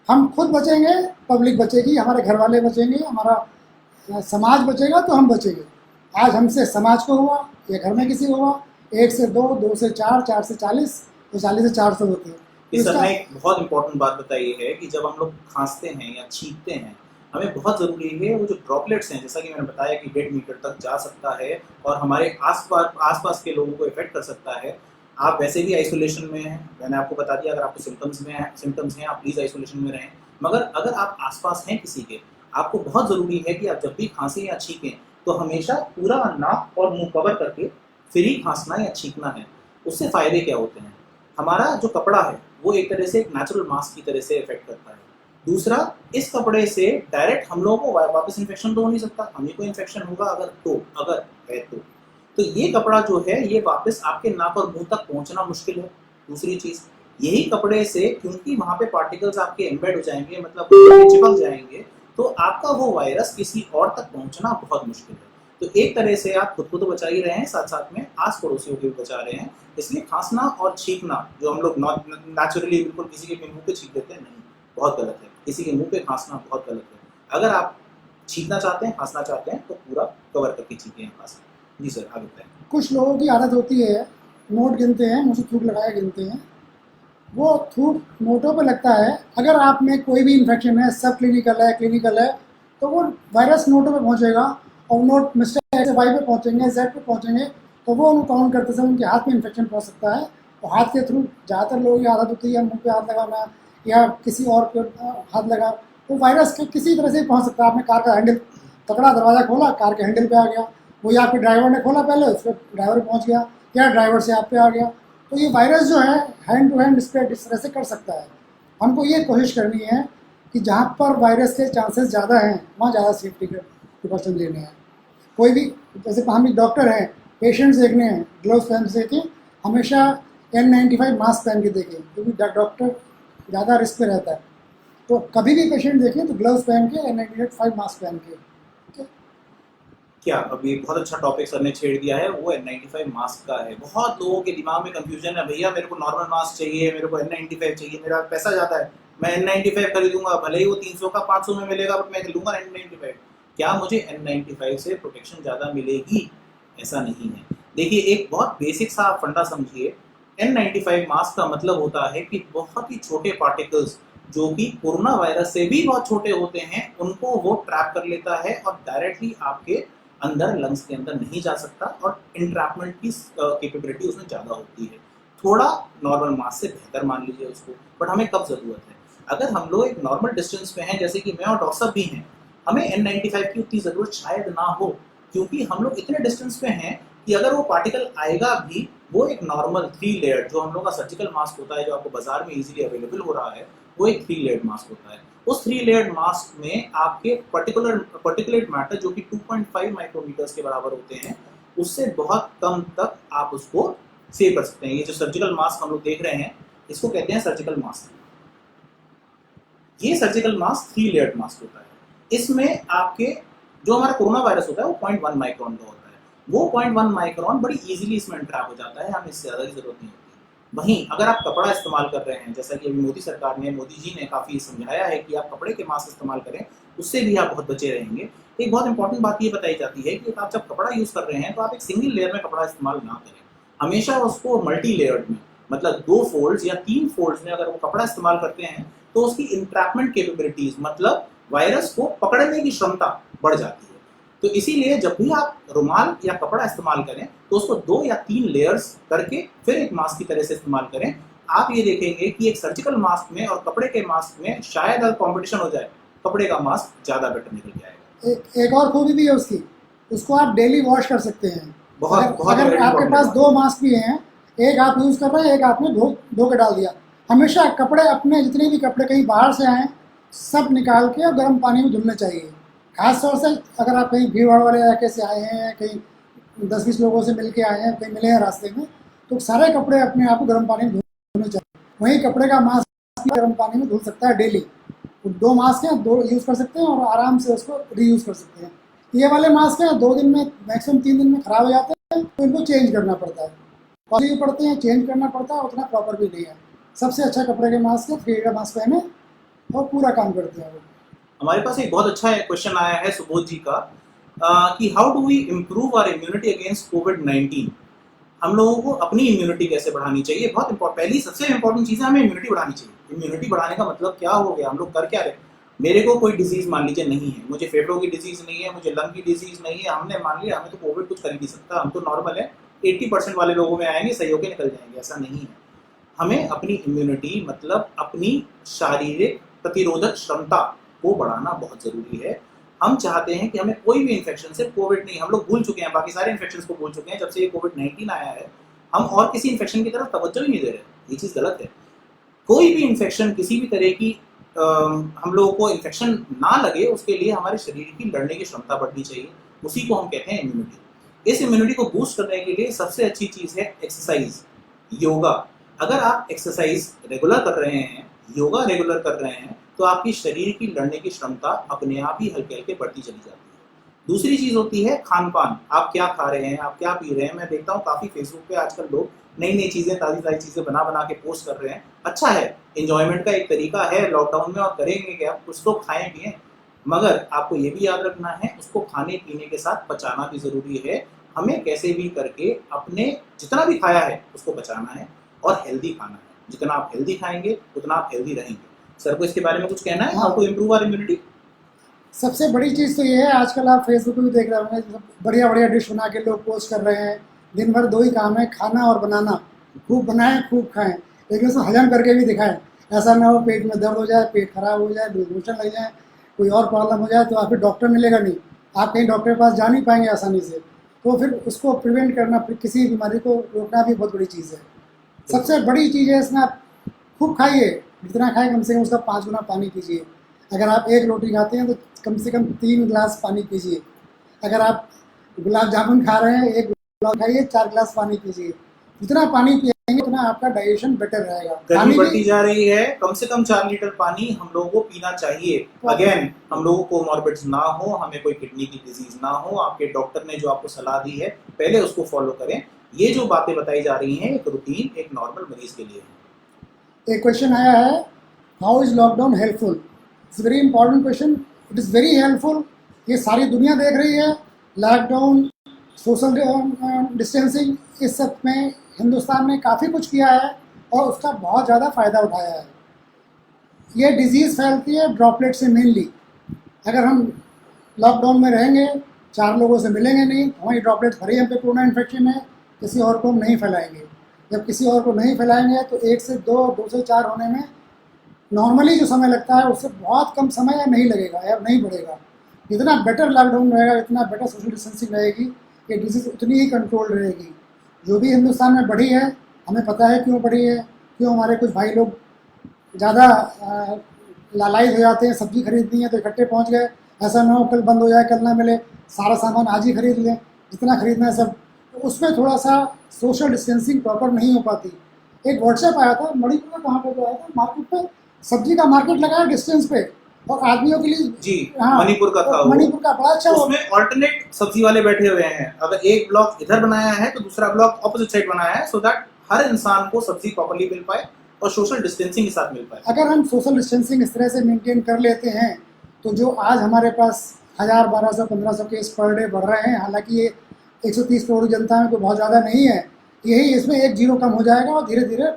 हम खुद बचेंगे, पब्लिक बचेगी, हमारे घर वाले बचेंगे, हमारा समाज बचेगा, तो हम बचेंगे। आज हमसे समाज को हुआ या घर में किसी को हुआ, 1 से 2, 2 से 4, 4 से 40, तो 40 से 400 होते हैं। इस सर ने एक बहुत इंपॉर्टेंट बात बताई है कि जब हम लोग खांसते हैं या छींकते हैं, हमें बहुत ज़रूरी है वो जो ड्रॉपलेट्स हैं, जैसा कि मैंने बताया कि 1.5 मीटर तक जा सकता है और हमारे आसपास के लोगों को इफेक्ट कर सकता है। आप वैसे भी आइसोलेशन में हैं, मैंने आपको बता दिया, अगर आपको सिम्टम्स हैं, आप प्लीज़ आइसोलेशन में रहें। मगर अगर आप आसपास हैं किसी के, आपको बहुत ज़रूरी है कि आप जब भी खांसें या छींकें तो हमेशा पूरा नाक और मुंह कवर करके फिर ही खांसना या छींकना है। उससे फ़ायदे क्या होते हैं? हमारा जो कपड़ा है वो एक तरह से एक नेचुरल मास्क की तरह से इफेक्ट करता है। दूसरा, इस कपड़े से डायरेक्ट हम लोगों को वापस इन्फेक्शन तो हो नहीं सकता, हमें कोई इन्फेक्शन होगा अगर है तो ये कपड़ा जो है ये वापस आपके नाक और मुंह तक पहुंचना मुश्किल है। दूसरी चीज, यही कपड़े से क्योंकि वहां पे पार्टिकल्स आपके एम्बेड हो जाएंगे, मतलब चिपक जाएंगे, तो आपका वो वायरस किसी और तक पहुंचना बहुत मुश्किल है। तो एक तरह से आप खुद को तो बचा ही रहे हैं, साथ साथ में आस पड़ोसियों को भी बचा रहे हैं। इसलिए खांसना और छींकना जो हम लोग नेचुरली बिल्कुल किसी के मुंह पे छींक देते हैं, नहीं, बहुत गलत है। किसी के मुंह पे खांसना बहुत गलत है। अगर आप छींकना चाहते हैं, खांसना चाहते हैं, तो पूरा कवर करके छींकें या खांसें। जी सर, आगे बताएं। कुछ लोगों की आदत होती है, नोट गिनते हैं, मुझे थूक लगाया गिनते हैं, वो थूक नोटों पे लगता है। अगर आप में कोई भी इन्फेक्शन है, सब क्लिनिकल है, तो वो वायरस नोटों पे पहुंचेगा, और नोट मिस्टर X से Y पे पहुंचेंगे, Z पे पहुंचेंगे, तो वो उनको काउंट करते समय उनके हाथ में इन्फेक्शन पहुंच सकता है। और हाथ के थ्रू ज़्यादातर लोगों की आदत होती है मुंह पे हाथ लगाना या किसी और पे हाथ लगा, वो वायरस के किसी तरह से पहुँच सकता है। आपने कार का हैंडल पकड़ा, दरवाज़ा खोला, कार के हैंडल पे आ गया, वो या आपके ड्राइवर ने खोला पहले, उसको ड्राइवर पहुंच गया, या ड्राइवर से आप पे आ गया। तो ये वायरस जो है हैंड टू हैंड स्प्रेड इस तरह से कर सकता है। हमको ये कोशिश करनी है कि जहाँ पर वायरस के चांसेस ज़्यादा हैं, वहाँ ज़्यादा सेफ्टी के प्रिकॉशन लेने हैं। कोई भी, जैसे हम एक डॉक्टर हैं, पेशेंट्स देखने हैं, ग्लव्स पहन से देखें, हमेशा N95 मास्क पहन के देखें, क्योंकि डॉक्टर ज़्यादा रिस्क पे रहता है। तो कभी भी पेशेंट देखें तो ग्लव्स पहन के, N95 मास्क पहन के। क्या अभी बहुत अच्छा टॉपिक सर ने छेड़ दिया है, वो N95 मास्क का है। बहुत लोगों के दिमाग में कंफ्यूजन है, भैया मेरे को नॉर्मल मास्क चाहिए, मेरे को N95 चाहिए, मेरा पैसा ज़्यादा है, मैं N95 खरीदूंगा, भले ही वो 300 का 500 में मिलेगा, बट मैं लूंगा N95। क्या मुझे N95 से प्रोटेक्शन ज़्यादा मिलेगी? ऐसा नहीं है। देखिए, एक बहुत बेसिक सा फंडा समझिए। N95 मास्क का मतलब होता है कि बहुत ही छोटे पार्टिकल्स जो कि कोरोना वायरस से भी बहुत छोटे होते हैं, उनको वो ट्रैप कर लेता है और डायरेक्टली आपके अंदर लंग्स के अंदर नहीं जा सकता, और इंट्रैपमेंट की कैपेबिलिटी उसमें ज़्यादा होती है। थोड़ा नॉर्मल मास्क से बेहतर मान लीजिए उसको, बट हमें कब ज़रूरत है? अगर हम लोग एक नॉर्मल डिस्टेंस पे हैं, जैसे कि मैं और डॉक्टर साहब भी हैं, हमें N95 की उतनी ज़रूरत शायद ना हो, क्योंकि हम लोग इतने डिस्टेंस पे हैं कि अगर वो पार्टिकल आएगा भी, वो एक नॉर्मल 3 लेयर जो हम लोग का सर्जिकल मास्क होता है, जो आपको बाजार में इजीली अवेलेबल हो रहा है, वो एक 3 लेयर्ड मास्क होता है। उस 3 लेयर्ड मास्क में आपके पर्टिकुलेट मैटर जो कि 2.5 माइक्रोमीटर्स के बराबर होते हैं, उससे बहुत कम तक आप उसको सेव कर सकते हैं। ये जो सर्जिकल मास्क हम लोग देख रहे हैं, इसको कहते हैं सर्जिकल मास्क। ये सर्जिकल मास्क 3 लेयर्ड मास्क होता है। इसमें आपके जो हमारा कोरोना वायरस होता है वो 0.1 माइक्रोन का होता है। वो 0.1 माइक्रोन बड़ी इजीली इसमें ट्रैप हो जाता है, हमें इससे ज़्यादा की जरूरत नहीं होती। वहीं अगर आप कपड़ा इस्तेमाल कर रहे हैं, जैसा कि अभी मोदी सरकार ने, मोदी जी ने काफ़ी समझाया है कि आप कपड़े के मास्क इस्तेमाल करें, उससे भी आप बहुत बचे रहेंगे। एक बहुत इंपॉर्टेंट बात ये बताई जाती है कि आप जब कपड़ा यूज़ कर रहे हैं तो आप एक सिंगल लेयर में कपड़ा इस्तेमाल ना करें, हमेशा उसको मल्टी लेयर्ड में, मतलब 2 फोल्ड्स या 3 फोल्ड्स में अगर वो कपड़ा इस्तेमाल करते हैं तो उसकी इंट्रैपमेंट कैपेबिलिटीज, मतलब वायरस को पकड़ने की क्षमता बढ़ जाती है। तो इसीलिए जब भी आप रुमाल या कपड़ा इस्तेमाल करें तो उसको 2 या 3 लेयर्स करके फिर एक मास्क की तरह से इस्तेमाल करें। आप ये देखेंगे कि एक सर्जिकल मास्क में और कपड़े के मास्क में शायद अगर कॉम्पिटिशन हो जाए, कपड़े का मास्क ज़्यादा बेटर निकल जाएगा। एक और खूबी भी है उसकी, उसको आप डेली वॉश कर सकते हैं। अगर आपके पास 2 मास्क भी हैं, एक आप यूज़ कर रहे हैं, एक आपने धो के डाल दिया, हमेशा कपड़े अपने जितने भी कपड़े कहीं बाहर से आए सब निकाल के और गर्म पानी में धुलने चाहिए। खास तौर से अगर आप कहीं भीड़ भाड़ वाले इलाके से आए हैं, कहीं 10-20 लोगों से मिल के आए हैं, कहीं मिले हैं रास्ते में, तो सारे कपड़े अपने आप को गर्म पानी में धुलने चाहिए। वहीं कपड़े का मास्क भी गर्म पानी में धुल सकता है डेली। 2 मास्क हैं, 2 यूज़ कर सकते हैं और आराम से उसको रीयूज़ कर सकते हैं। ये वाले मास्क हैं 2 दिन में, मैक्सिमम 3 दिन में ख़राब हो जाते हैं, तो इनको चेंज करना पड़ता है, कॉस्टली पड़ते हैं, चेंज करना पड़ता है, उतना प्रॉपर भी नहीं है। सबसे अच्छा कपड़े के मास्क है, 3 का मास्क पहने और पूरा काम करते हैं वो। हमारे पास एक बहुत अच्छा क्वेश्चन आया है सुबोध जी का, कि how do we improve our immunity against कोविड-19। हम लोगों को अपनी इम्यूनिटी कैसे बढ़ानी चाहिए? बहुत पहली सबसे इंपॉर्टेंट चीज़ है, हमें इम्यूनिटी बढ़ानी चाहिए। इम्यूनिटी बढ़ाने का मतलब क्या हो गया? हम लोग कर क्या रहे? मेरे को कोई डिजीज़ मान लीजिए नहीं है, मुझे फेफड़ों की डिजीज़ नहीं है, मुझे लंग की डिजीज़ नहीं है, हमने मान लिया हमें तो कोविड कुछ कर ही नहीं सकता, हम तो नॉर्मल है, 80% वाले लोगों में आएंगे, सही होकर निकल जाएंगे, ऐसा नहीं है। हमें अपनी इम्यूनिटी, मतलब अपनी शारीरिक प्रतिरोधक क्षमता को बढ़ाना बहुत ज़रूरी है। हम चाहते हैं कि हमें कोई भी इन्फेक्शन, सिर्फ कोविड नहीं, हम लोग भूल चुके हैं, बाकी सारे इन्फेक्शन को भूल चुके हैं। जब से ये कोविड-19 आया है, हम और किसी इन्फेक्शन की तरफ तवज्जो ही नहीं दे रहे। ये चीज़ गलत है। कोई भी इन्फेक्शन, किसी भी तरह की हम लोगों को इन्फेक्शन ना लगे, उसके लिए हमारे शरीर की लड़ने की क्षमता बढ़नी चाहिए। उसी को हम कहते हैं इम्यूनिटी। इस इम्यूनिटी को बूस्ट करने के लिए सबसे अच्छी चीज़ है एक्सरसाइज, योगा। अगर आप एक्सरसाइज रेगुलर कर रहे हैं, योगा रेगुलर कर रहे हैं, तो आपकी शरीर की लड़ने की क्षमता अपने आप ही हल्के हल्के बढ़ती चली जाती है। दूसरी चीज़ होती है खान पान। आप क्या खा रहे हैं, आप क्या पी रहे हैं। मैं देखता हूँ काफ़ी फेसबुक पे आजकल लोग नई नई चीज़ें, ताज़ी ताज़ी चीज़ें बना बना के पोस्ट कर रहे हैं। अच्छा है, इंजॉयमेंट का एक तरीका है लॉकडाउन में, और करेंगे क्या, कुछ तो खाएं पिएं, मगर आपको ये भी याद रखना है उसको खाने पीने के साथ पचाना भी ज़रूरी है। हमें कैसे भी करके अपने जितना भी खाया है उसको बचाना है और हेल्दी खाना है। जितना आप हेल्दी खाएंगे उतना आप हेल्दी रहेंगे। सर को इसके बारे में कुछ कहना है, how to improve our immunity? सबसे बड़ी चीज़ तो ये है, आजकल आप फेसबुक पे भी देख रहे होंगे, बढ़िया बढ़िया डिश बना के लोग पोस्ट कर रहे हैं। दिन भर 2 ही काम है, खाना और बनाना। खूब बनाएं, खूब खाएं, लेकिन उसको हजम करके भी दिखाएं। ऐसा ना हो पेट में दर्द हो जाए, पेट खराब हो जाए, लूज मोशन लग जाए, कोई और प्रॉब्लम हो जाए, तो आपको डॉक्टर मिलेगा नहीं, आप कहीं डॉक्टर के पास जा नहीं पाएंगे आसानी से। तो फिर उसको प्रिवेंट करना, फिर किसी बीमारी को रोकना भी बहुत बड़ी चीज़ है। सबसे बड़ी चीज़ है इसमें, आप खूब खाइए, जितना खाए कम से कम उसका 5 गुना पानी पीजिए। अगर आप 1 रोटी खाते हैं तो कम से कम 3 गिलास पानी पीजिए। अगर आप गुलाब जामुन खा रहे हैं, 1 गुलाब खाइए, 4 गिलास पानी पीजिए। जितना पानी पिएंगे उतना आपका डाइजेशन बेटर रहेगा। गर्मी बढ़ती जा रही है, कम से कम 4 लीटर पानी हम लोगों को पीना चाहिए। अगेन, हम लोगों को मॉर्बिड्स ना हो, हमें कोई किडनी की डिजीज ना हो। आपके डॉक्टर ने जो आपको सलाह दी है पहले उसको फॉलो करें। ये जो बातें बताई जा रही हैं, एक रूटीन एक नॉर्मल मरीज के लिए है। एक क्वेश्चन आया है, how is lockdown helpful? It's very important question. It is very helpful. ये सारी दुनिया देख रही है। लॉकडाउन, सोशल डिस्टेंसिंग, इस सब में हिंदुस्तान ने काफ़ी कुछ किया है और उसका बहुत ज़्यादा फ़ायदा उठाया है। ये डिजीज़ फैलती है ड्रॉपलेट से मेनली। अगर हम लॉकडाउन में रहेंगे, 4 लोगों से मिलेंगे नहीं, हमारी ड्रॉपलेट भरी हम पे कोरोना इन्फेक्शन है, किसी और को हम नहीं फैलाएंगे। जब किसी और को नहीं फैलाएंगे तो 1 से 2, 2 से 4 होने में नॉर्मली जो समय लगता है उससे बहुत कम समय या नहीं लगेगा या नहीं बढ़ेगा। जितना बेटर लॉकडाउन रहेगा, इतना बेटर सोशल डिस्टेंसिंग रहेगी, ये डिजीज़ उतनी ही कंट्रोल रहेगी। जो भी हिंदुस्तान में बढ़ी है, हमें पता है क्यों बढ़ी है, क्यों हमारे कुछ भाई लोग ज़्यादा लालायित हो जाते हैं, सब्जी खरीदनी है तो इकट्ठे पहुंच गए, ऐसा ना हो कल बंद हो जाए, कल ना मिले, सारा सामान आज ही खरीद लें, जितना खरीदना है सब। तो उसमें थोड़ा सा सोशल डिस्टेंसिंग प्रॉपर नहीं हो पाती। एक व्हाट्सएप आया था मणिपुर में, कहाँ पे तो आया था, मार्केट पे, सब्जी का मार्केट लगाया डिस्टेंस पे, और आदमियों के लिए। जी, हाँ, मणिपुर का था वो। मणिपुर का बड़ा अच्छा। उसमें ऑल्टरनेट सब्जी वाले बैठे हुए हैं, अगर एक ब्लॉक इधर बनाया है तो दूसरा ब्लॉक ऑपोजिट साइड बनाया है, सो दैट हर इंसान को सब्जी प्रॉपर्ली मिल पाए और सोशल डिस्टेंसिंग के साथ मिल पाए। अगर हम सोशल डिस्टेंसिंग इस तरह से मेंटेन कर लेते हैं तो जो आज हमारे पास 1000, 1200, 1500 केस पर डे बढ़ रहे हैं, हालांकि ये 130 करोड़ जनता में तो बहुत ज़्यादा नहीं है, यही इसमें एक जीरो कम हो जाएगा और धीरे धीरे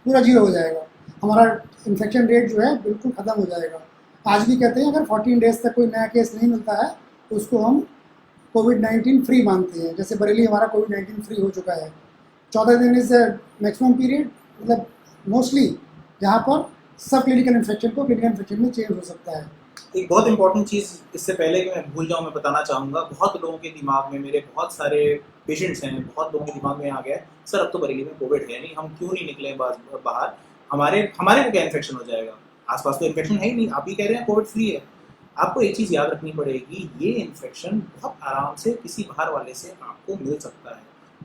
पूरा जीरो हो जाएगा। हमारा इन्फेक्शन रेट जो है बिल्कुल ख़त्म हो जाएगा। आज भी कहते हैं अगर 14 डेज तक कोई नया केस नहीं मिलता है तो उसको हम कोविड-19 फ्री मानते हैं। जैसे बरेली हमारा कोविड-19 फ्री हो चुका है। 14 दिन इज मैक्सिमम पीरियड, मतलब मोस्टली जहाँ पर सब क्लिनिकल इन्फेक्शन को क्लिनिकल इन्फेक्शन में चेंज हो सकता है। एक बहुत इंपॉर्टेंट चीज़, इससे पहले कि मैं भूल जाऊं, मैं बताना चाहूँगा, बहुत लोगों के दिमाग में, मेरे बहुत सारे पेशेंट्स हैं, बहुत लोगों के दिमाग में आ गया है, सर अब तो बरेली में कोविड है नहीं, हम क्यों नहीं निकले बाहर, हमारे हमारे को क्या इन्फेक्शन हो जाएगा, आसपास तो इन्फेक्शन है ही नहीं, आप ही कह रहे हैं कोविड फ्री है। आपको एक चीज़ याद रखनी पड़ेगी, ये इन्फेक्शन बहुत आराम से किसी बाहर वाले से आपको मिल सकता है।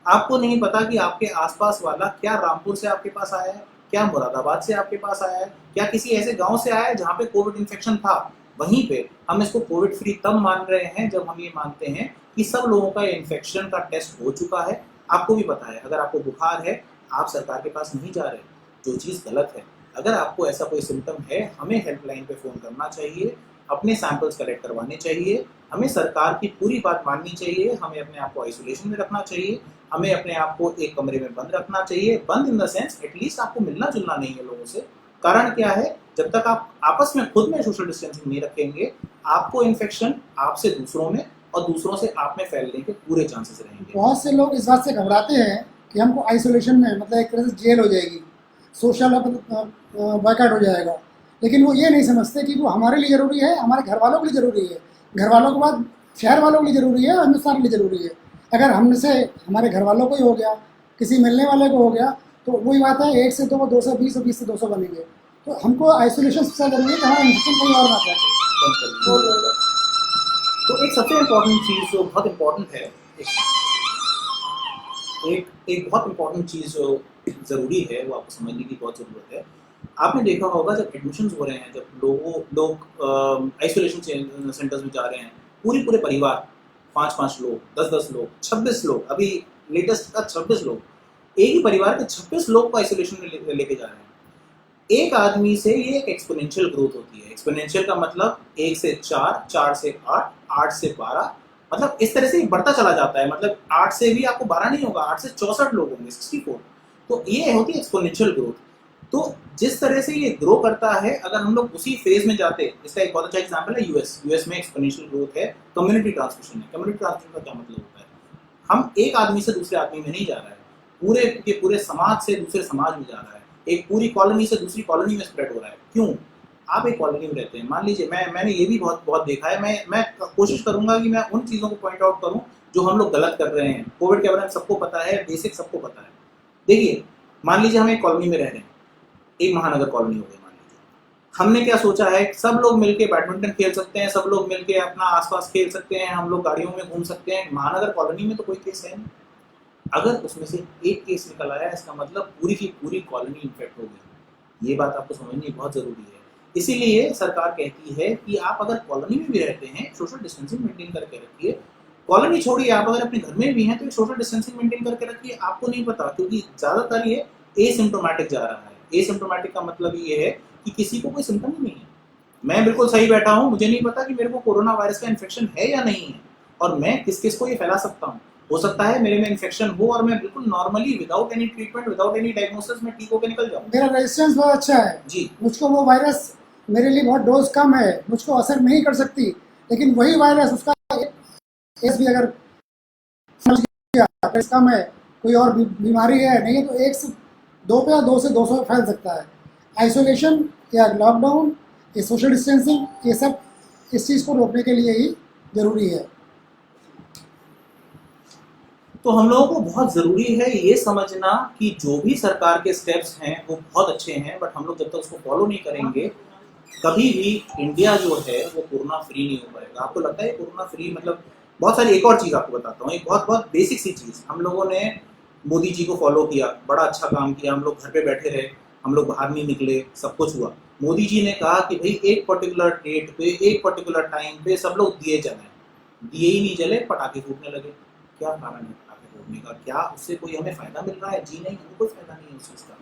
आपको नहीं पता कि आपके आसपास वाला क्या रामपुर से आपके पास आया है, क्या मुरादाबाद से आपके पास आया है, क्या किसी ऐसे गांव से आया है जहाँ पे कोविड इन्फेक्शन था। वहीं पे हम इसको कोविड फ्री तब मान रहे हैं जब हम ये मानते हैं कि सब लोगों का इन्फेक्शन का टेस्ट हो चुका है। आपको भी पता है, अगर आपको बुखार है आप सरकार के पास नहीं जा रहे, जो चीज़ गलत है। अगर आपको ऐसा कोई सिम्टम है, हमें हेल्पलाइन पे फ़ोन करना चाहिए, अपने सैंपल्स कलेक्ट करवाने चाहिए, हमें सरकार की पूरी बात माननी चाहिए, हमें अपने आप को आइसोलेशन में रखना चाहिए, हमें अपने आप को एक कमरे में बंद रखना चाहिए। बंद इन द सेंस एटलीस्ट आपको मिलना जुलना नहीं है लोगों से। कारण क्या है, जब तक आप आपस में खुद में सोशल डिस्टेंसिंग नहीं रखेंगे, आपको इन्फेक्शन आपसे दूसरों में और दूसरों से आप में फैलने के पूरे चांसेस रहेंगे। बहुत से लोग इस बात से घबराते हैं कि हमको आइसोलेशन में, मतलब एक तरह से जेल हो जाएगी, सोशल बॉयकॉट हो जाएगा, लेकिन वो ये नहीं समझते कि वो हमारे लिए ज़रूरी है, हमारे घर वालों के लिए ज़रूरी है, घर वालों के बाद शहर वालों के लिए ज़रूरी है और हिंदुस्तान के लिए ज़रूरी है। अगर हमसे हमारे घर वालों को ही हो गया, किसी मिलने वाले को हो गया, तो वही बात है, 1 से 2 220 और 20 से 200 बनेंगे। तो हमको आइसोलेशन सबसे ज़रूरी है कि हमारा इन्फेक्शन कहीं और ना फैले। तो एक सबसे इम्पोर्टेंट चीज़ जो बहुत इम्पोर्टेंट है, एक बहुत इम्पोर्टेंट चीज़ जो ज़रूरी है, वो आपको समझने की बहुत ज़रूरत है। आपने देखा होगा जब एडमिशन्स हो रहे हैं, जब लोग आइसोलेशन सेंटर्स में जा रहे हैं, पूरे परिवार, 5-5 लोग, 10-10 लोग, 26 लोग, अभी लेटेस्ट का 26 लोग, एक ही परिवार के 26 लोग को आइसोलेशन में लेके जा रहे हैं। एक आदमी से ये एक एक्सपोनेंशियल ग्रोथ होती है। एक्सपोनेंशियल का मतलब 1 से 4, 4 से 8, 8 से 12, मतलब इस तरह से बढ़ता चला जाता है। मतलब 8 से भी आपको 12 नहीं होगा, 8 से 64 लोग होंगे, 64। तो ये होती है एक्सपोनेंशियल ग्रोथ। तो जिस तरह से ये ग्रो करता है, अगर हम लोग उसी फेज में जाते, इसका एक बहुत अच्छा एग्जाम्पल है यूएस में एक्सपोनेंशियल ग्रोथ है, कम्युनिटी ट्रांसमिशन है। कम्युनिटी ट्रांसमिशन का क्या मतलब होता है, हम एक आदमी से दूसरे आदमी में नहीं जा रहा है, पूरे के पूरे समाज से दूसरे समाज में जा रहा है, एक पूरी कॉलोनी से दूसरी कॉलोनी में स्प्रेड हो रहा है। क्यों? आप एक कॉलोनी में रहते हैं, मान लीजिए, मैंने ये भी बहुत देखा है, मैं कोशिश करूंगा कि मैं उन चीज़ों को पॉइंट आउट करूं जो हम लोग गलत कर रहे हैं। कोविड के बारे में सबको पता है, बेसिक सबको पता है। देखिए, मान लीजिए हम एक कॉलोनी में रह रहे हैं, एक महानगर कॉलोनी हो गई मान लीजिए, हमने क्या सोचा है, सब लोग मिलके बैडमिंटन खेल सकते हैं, सब लोग मिलके अपना आसपास खेल सकते हैं, हम लोग गाड़ियों में घूम सकते हैं। महानगर कॉलोनी में तो कोई केस है नहीं। अगर उसमें से एक केस निकल आया, इसका मतलब पूरी की पूरी कॉलोनी इन्फेक्ट हो गई। ये बात आपको समझनी बहुत ज़रूरी है। इसीलिए सरकार कहती है कि आप अगर कॉलोनी में भी रहते हैं, सोशल डिस्टेंसिंग मेंटेन करके रखिए। कॉलोनी छोड़िए, आप अगर अपने घर में भी हैं तो सोशल डिस्टेंसिंग मेंटेन करके रखिए। आपको नहीं पता, क्योंकि ज़्यादातर ये एसिम्प्टोमेटिक जा रहा है। एसिम्प्टोमेटिक का मतलब ये है कि किसी को कोई सिम्टम ही नहीं है। मैं बिल्कुल सही बैठा हूँ, मुझे नहीं पता कि मेरे को कोरोना वायरस का इन्फेक्शन है या नहीं है, और मैं किस किस को ये फैला सकता हूँ। हो सकता है मेरे में इन्फेक्शन हो और मैं बिल्कुल normally, without any treatment, without any diagnosis में ठीक होकर निकल जाऊँ। मेरा रेजिस्टेंस बहुत अच्छा है जी, मुझको वो वायरस, मेरे लिए बहुत डोज कम है, मुझको असर नहीं कर सकती, लेकिन वही वायरस, उसका केस भी अगर समझ गया कम है कोई और बीमारी है, नहीं है तो 1 से 2 पे या 2 से 200 पे फैल सकता है। आइसोलेशन या लॉकडाउन, ये सोशल डिस्टेंसिंग, ये सब इस चीज़ को रोकने के लिए ही ज़रूरी है। तो हम लोगों को बहुत ज़रूरी है ये समझना कि जो भी सरकार के स्टेप्स हैं वो बहुत अच्छे हैं, बट हम लोग जब तक उसको फॉलो नहीं करेंगे कभी भी इंडिया जो है वो कोरोना फ्री नहीं हो पाएगा। आपको लगता है कोरोना फ्री मतलब बहुत सारी, एक और चीज़ आपको बताता हूँ, एक बहुत बहुत बेसिक सी चीज़, हम लोगों ने मोदी जी को फॉलो किया, बड़ा अच्छा काम किया, हम लोग घर पे बैठे रहे, हम लोग बाहर नहीं निकले, सब कुछ हुआ। मोदी जी ने कहा कि भाई एक पर्टिकुलर डेट पे एक पर्टिकुलर टाइम पे सब लोग दिए जलाएं, दिए ही नहीं जले, पटाखे फूटने लगे। क्या कारण है पटाखे फूटने का? क्या उससे कोई हमें फायदा मिल रहा है? जी नहीं, हमें कोई फायदा नहीं है उस चीज़ का।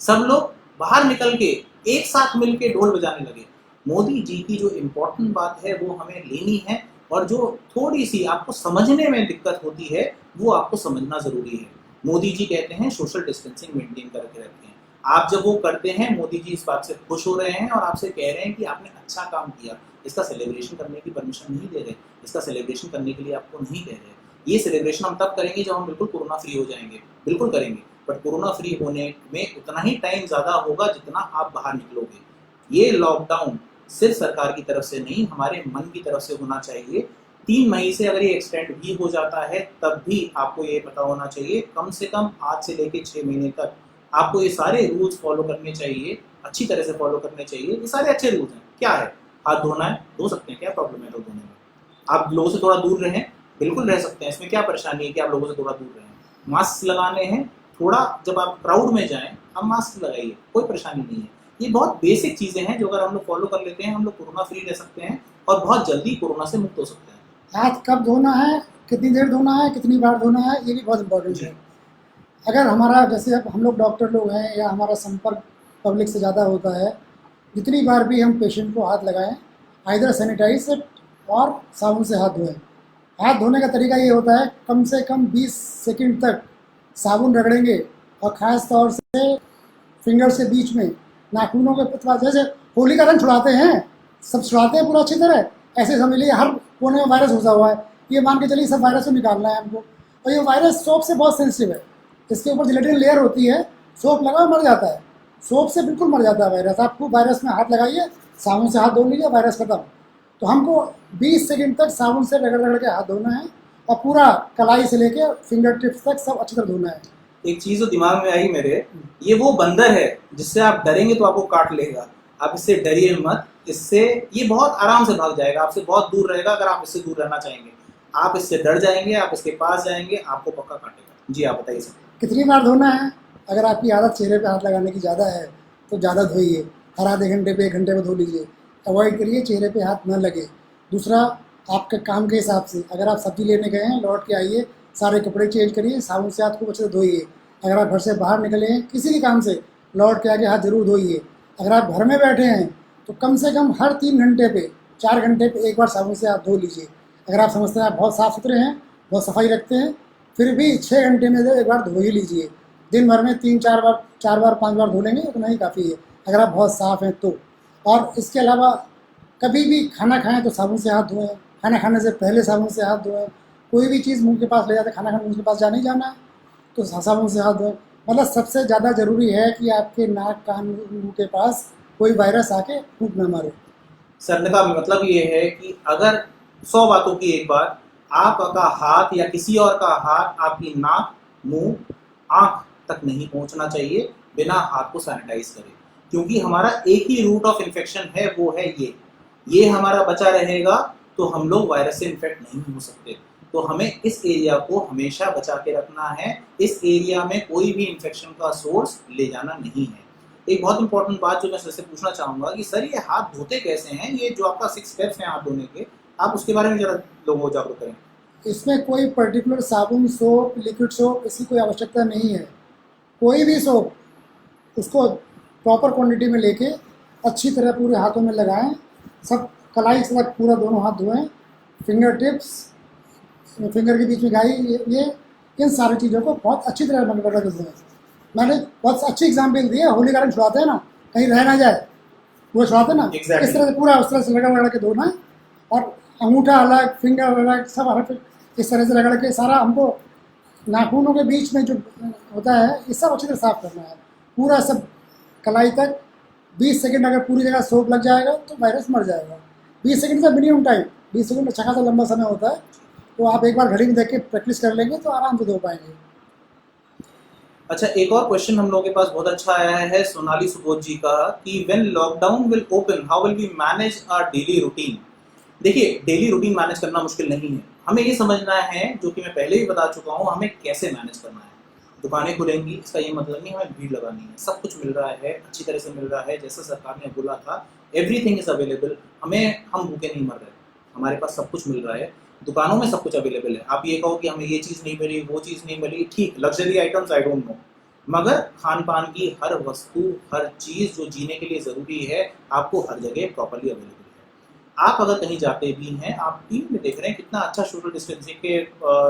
सब लोग बाहर निकल के एक साथ मिल के ढोल बजाने लगे। मोदी जी की जो इम्पोर्टेंट बात है वो हमें लेनी है, और जो थोड़ी सी आपको समझने में दिक्कत होती है वो आपको समझना जरूरी है। मोदी जी कहते हैं सोशल डिस्टेंसिंग मेंटेन करके रखते हैं। आप जब वो करते हैं, मोदी जी इस बात से खुश हो रहे हैं और आपसे कह रहे हैं कि आपने अच्छा काम किया, इसका सेलिब्रेशन करने की परमिशन नहीं दे रहे, इसका सेलिब्रेशन करने के लिए आपको नहीं कह रहे। ये सेलिब्रेशन हम तब करेंगे जब हम बिल्कुल कोरोना फ्री हो जाएंगे, बिल्कुल करेंगे, बट कोरोना फ्री होने में उतना ही टाइम ज़्यादा होगा जितना आप बाहर निकलोगे। ये लॉकडाउन सिर्फ सरकार की तरफ से नहीं, हमारे मन की तरफ से होना चाहिए। 3 मई से अगर ये एक्सटेंड भी हो जाता है तब भी आपको ये पता होना चाहिए, कम से कम आज से लेके 6 महीने तक आपको ये सारे रूल्स फॉलो करने चाहिए, अच्छी तरह से फॉलो करने चाहिए। ये सारे अच्छे रूल्स हैं। क्या है? हाथ धोना है, धो सकते हैं, क्या प्रॉब्लम है हाथ धोने में? आप लोगों से थोड़ा दूर रहें, बिल्कुल रह सकते हैं, इसमें क्या परेशानी है कि आप लोगों से थोड़ा दूर रहें। मास्क लगाने हैं, थोड़ा जब आप क्राउड में जाएं आप मास्क लगाइए, कोई परेशानी नहीं है। ये बहुत बेसिक चीज़ें हैं जो अगर हम लोग फॉलो कर लेते हैं हम लोग कोरोना फ्री रह सकते हैं और बहुत जल्दी कोरोना से मुक्त हो सकते हैं। हाथ कब धोना है, कितनी देर धोना है, कितनी बार धोना है, ये भी बहुत इंपॉर्टेंट है। अगर हमारा, जैसे अब हम लोग डॉक्टर लोग हैं या हमारा संपर्क पब्लिक से ज़्यादा होता है, जितनी बार भी हम पेशेंट को हाथ लगाएं, आइदर सैनिटाइज और साबुन से हाथ धोएं। हाथ धोने का तरीका ये होता है, कम से कम 20 सेकंड तक साबुन रगड़ेंगे और ख़ास तौर से फिंगर्स के बीच में, नाखूनों के पास, जैसे होली का रंग छुड़ाते हैं, सब छुड़ाते हैं पूरा अच्छी तरह, ऐसे समझ लीजिए हर कोने में वायरस घुसा हुआ है, ये मान के चलिए सब वायरस को निकालना है हमको। और ये वायरस सोप से बहुत सेंसिटिव है, इसके ऊपर जिलेटिन लेयर होती है, सोप लगा मर जाता है, सोप से बिल्कुल मर जाता है वायरस। आप खूब वायरस में हाथ लगाइए, साबुन से हाथ धो लीजिए, वायरस खत्म। तो हमको 20 सेकंड तक साबुन से रगड़ रगड़ के हाथ धोना है और पूरा कलाई से लेके फिंगर टिप्स तक सब अच्छी तरह धोना है। एक चीज जो दिमाग में आई मेरे, ये वो बंदर है जिससे आप डरेंगे तो आपको काट लेगा। आप इससे डरिए मत, इससे ये बहुत आराम से भाग जाएगा, आपसे बहुत दूर रहेगा। अगर आप इससे दूर रहना चाहेंगे, आप इससे डर जाएंगे, आप इसके पास जाएंगे, आपको पक्का काटेगा। जी आप बताइए सर। कितनी बार धोना है? अगर आपकी आदत चेहरे पे हाथ लगाने की ज़्यादा है तो ज़्यादा धोइए, हर आधे घंटे पे 1 घंटे में धो लीजिए, अवॉइड करिए चेहरे पे हाथ न लगे। दूसरा, आपके काम के हिसाब से, अगर आप सब्जी लेने गए हैं, लौट के आइए, सारे कपड़े चेंज करिए, साबुन से हाथ खूब अच्छे से धोइए। अगर आप घर से बाहर निकले हैं किसी भी काम से, लौट के आके हाथ जरूर धोइए। अगर आप घर में बैठे हैं तो कम से कम हर 3 घंटे पे, 4 घंटे पे एक बार साबुन से हाथ धो लीजिए। अगर आप समझते हैं आप बहुत साफ़ सुथरे हैं, बहुत सफाई रखते हैं, फिर भी 6 घंटे में एक बार धो ही लीजिए। दिन भर में 3-4 बार, 4 बार 5 बार धो लेंगे उतना ही काफ़ी है, अगर आप बहुत साफ़ हैं तो। और इसके अलावा कभी भी खाना खाएं तो साबुन से हाथ धोएं, खाना खाने से पहले साबुन से हाथ धोएं। कोई भी चीज़ मुंह के पास ले जाते, खाना खाने मुंह के पास जाने जाना है तो साबुन से हाथ धोएं। मतलब सबसे ज़्यादा ज़रूरी है कि आपके नाक, कान, मुंह के पास कोई वायरस आके फूंक ना मारे। सर का मतलब ये है कि अगर 100 बातों की एक बात, आपका हाथ या किसी और का हाथ आपकी नाक, मुंह, आंख तक नहीं पहुंचना चाहिए बिना हाथ को सैनिटाइज करे, क्योंकि हमारा एक ही रूट ऑफ इन्फेक्शन है, वो है ये हमारा बचा रहेगा तो हम लोग वायरस से इन्फेक्ट नहीं हो सकते। तो हमें इस एरिया को हमेशा बचा के रखना है, इस एरिया में कोई भी इन्फेक्शन का सोर्स ले जाना नहीं है। एक बहुत इंपॉर्टेंट बात जो मैं सर से पूछना चाहूंगा कि सर ये हाथ धोते कैसे हैं? ये जो आपका 6 स्टेप्स हैं हाथ धोने के, आप उसके बारे में जरा लोगों को जागरूक करें। इसमें कोई पर्टिकुलर साबुन, सोप, लिक्विड सोप, इसकी कोई आवश्यकता नहीं है। कोई भी सोप, उसको प्रॉपर क्वांटिटी में लेके अच्छी तरह पूरे हाथों में लगाएं, सब कलाई से तक पूरा दोनों हाथ धोएं, फिंगर टिप्स, फिंगर के बीच में गाई, ये इन सारी चीज़ों को बहुत अच्छी तरह रगड़ दें। मैंने बहुत अच्छी एग्जाम्पल दी है, होली का रंग छुड़ाते हैं ना, कहीं रह ना जाए, वो छुड़ाते हैं ना, Exactly. इस तरह से पूरा उस तरह से रगड़ के धोना है। और अंगूठा अलग, फिंगर अलग, सब अलग, इस तरह से रगड़ के सारा हमको नाखूनों के बीच में जो होता है ये सब अच्छी तरह साफ करना है, पूरा सब कलाई तक। 20 सेकंड अगर पूरी जगह सोप लग जाएगा तो वायरस मर जाएगा। 20 सेकंड का मिनिमम टाइम, 20 सेकंड अच्छा खासा लंबा समय होता है। तो आप एक बार घड़ी में देख के प्रैक्टिस कर लेंगे तो आराम से धो पाएंगे। अच्छा, एक और क्वेश्चन हम लोगों के पास बहुत अच्छा आया है सोनाली सुबोध जी का कि when lockdown will open how will we manage our daily routine. देखिए, डेली रूटीन मैनेज करना मुश्किल नहीं है, हमें ये समझना है, जो कि मैं पहले भी बता चुका हूँ, हमें कैसे मैनेज करना है। दुकानें खुलेंगी, इसका ये मतलब नहीं हमें भीड़ लगानी है, सब कुछ मिल रहा है, अच्छी तरह से मिल रहा है, जैसा सरकार ने बोला था, एवरीथिंग इज अवेलेबल। हम भूखे नहीं मर रहे, हमारे पास सब कुछ मिल रहा है, दुकानों में सब कुछ अवेलेबल है। आप ये कहो कि हमें ये चीज़ नहीं मिली, वो चीज़ नहीं मिली, ठीक, luxury items I don't know, मगर खान पान की हर वस्तु, हर चीज़ जो जीने के लिए ज़रूरी है, आपको हर जगह प्रॉपरली अवेलेबल है। आप अगर कहीं जाते भी हैं, आप टीवी में देख रहे हैं कितना अच्छा सोशल डिस्टेंसिंग के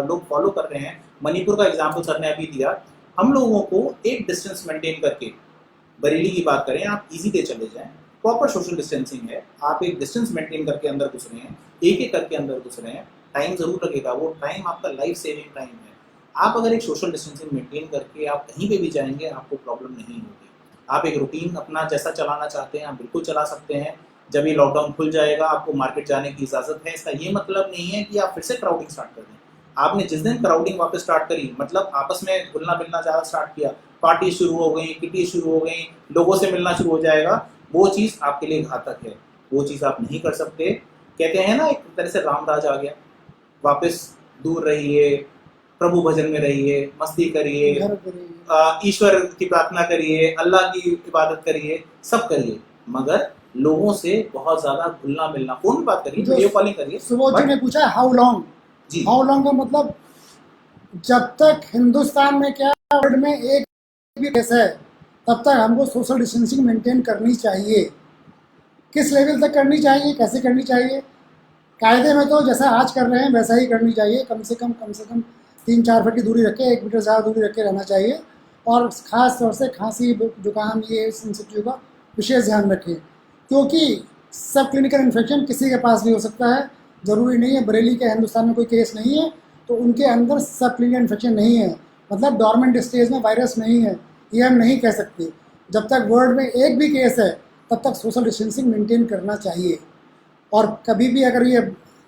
लोग फॉलो कर रहे हैं। मणिपुर का एग्जाम्पल सर ने अभी दिया। हम लोगों को एक डिस्टेंस मेंटेन करके, बरेली की बात करें, आप इजी पे चले जाएं, प्रॉपर सोशल डिस्टेंसिंग है, आप एक डिस्टेंस मेंटेन करके अंदर घुस रहे हैं, एक एक करके अंदर घुस रहे हैं, टाइम जरूर लगेगा, वो टाइम आपका लाइफ सेविंग टाइम है। आप अगर एक सोशल डिस्टेंसिंग मेंटेन करके आप कहीं पे भी जाएंगे, आपको प्रॉब्लम नहीं होगी। आप एक रूटीन अपना जैसा चलाना चाहते हैं आप बिल्कुल चला सकते हैं। जब ये लॉकडाउन खुल जाएगा, आपको मार्केट जाने की इजाजत है। इसका ये मतलब नहीं है कि आप फिर से क्राउडिंग स्टार्ट कर दें। आपने जिस दिन क्राउडिंग वापस स्टार्ट करी, मतलब आपस में घुलना मिलना ज़्यादा स्टार्ट किया, पार्टी शुरू हो गई, किटी शुरू हो गई, लोगों से मिलना शुरू हो जाएगा, वो चीज़ आपके लिए घातक है, वो चीज़ आप नहीं कर सकते। कहते हैं ना, एक तरह से राम राज आ गया, वापस दूर रहिए, प्रभु भजन में रहिए, मस्ती करिए, घर करिए। ईश्वर की प्रार्थना करिए, अल्लाह की इबादत करिए, सब करिए, मगर लोगों से बहुत ज्यादा घुलना मिलना, फोन में बात करिए, जो वीडियो कॉलिंग करिए। सुबोध जी ने पूछा हाउ लॉन्ग, जी, हाउ लॉन्ग का मतलब जब तक हिंदुस्तान में क्या वर्ल्ड में एक भी केस है तब तक हमको सोशल डिस्टेंसिंग मेंटेन करनी चाहिए। किस लेवल तक करनी चाहिए, कैसे करनी चाहिए? कायदे में तो जैसा आज कर रहे हैं वैसा ही करनी चाहिए। कम से कम 3-4 फीट की दूरी रखे, 1 मीटर ज़्यादा दूरी रख के रहना चाहिए। और ख़ास तौर से खांसी, जुकाम, ये इन सब चीज़ों का विशेष ध्यान रखें, क्योंकि सब क्लिनिकल इन्फेक्शन किसी के पास भी हो सकता है। ज़रूरी नहीं है बरेली के हिंदुस्तान में कोई केस नहीं है तो उनके अंदर सब क्लिनिकल इन्फेक्शन नहीं है, मतलब डॉर्मेंट स्टेज में वायरस नहीं है, ये हम नहीं कह सकते। जब तक वर्ल्ड में एक भी केस है तब तक सोशल डिस्टेंसिंग मेंटेन करना चाहिए। और कभी भी अगर ये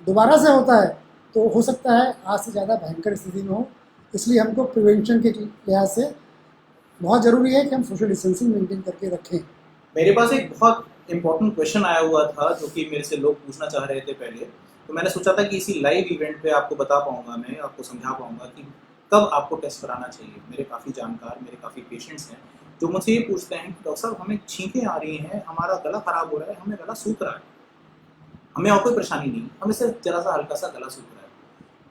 दोबारा से होता है तो हो सकता है आज से ज़्यादा भयंकर स्थिति में हो। इसलिए हमको प्रिवेंशन के लिहाज से बहुत ज़रूरी है कि हम सोशल डिस्टेंसिंग मेंटेन करके रखें। मेरे पास एक बहुत इंपॉर्टेंट क्वेश्चन आया हुआ था जो कि मेरे से लोग पूछना चाह रहे थे पहले, तो मैंने सोचा था कि इसी लाइव इवेंट पे आपको बता पाऊंगा, मैं आपको समझा पाऊंगा कि कब आपको टेस्ट कराना चाहिए। मेरे काफ़ी जानकार, मेरे काफ़ी पेशेंट्स हैं जो मुझसे ये पूछते हैं कि डॉक्टर साहब हमें छींकें आ रही हैं, हमारा गला खराब हो रहा है, हमें गला सूख रहा है, हमें और कोई परेशानी नहीं, हमें सिर्फ जरा सा हल्का सा गला सूख रहा है,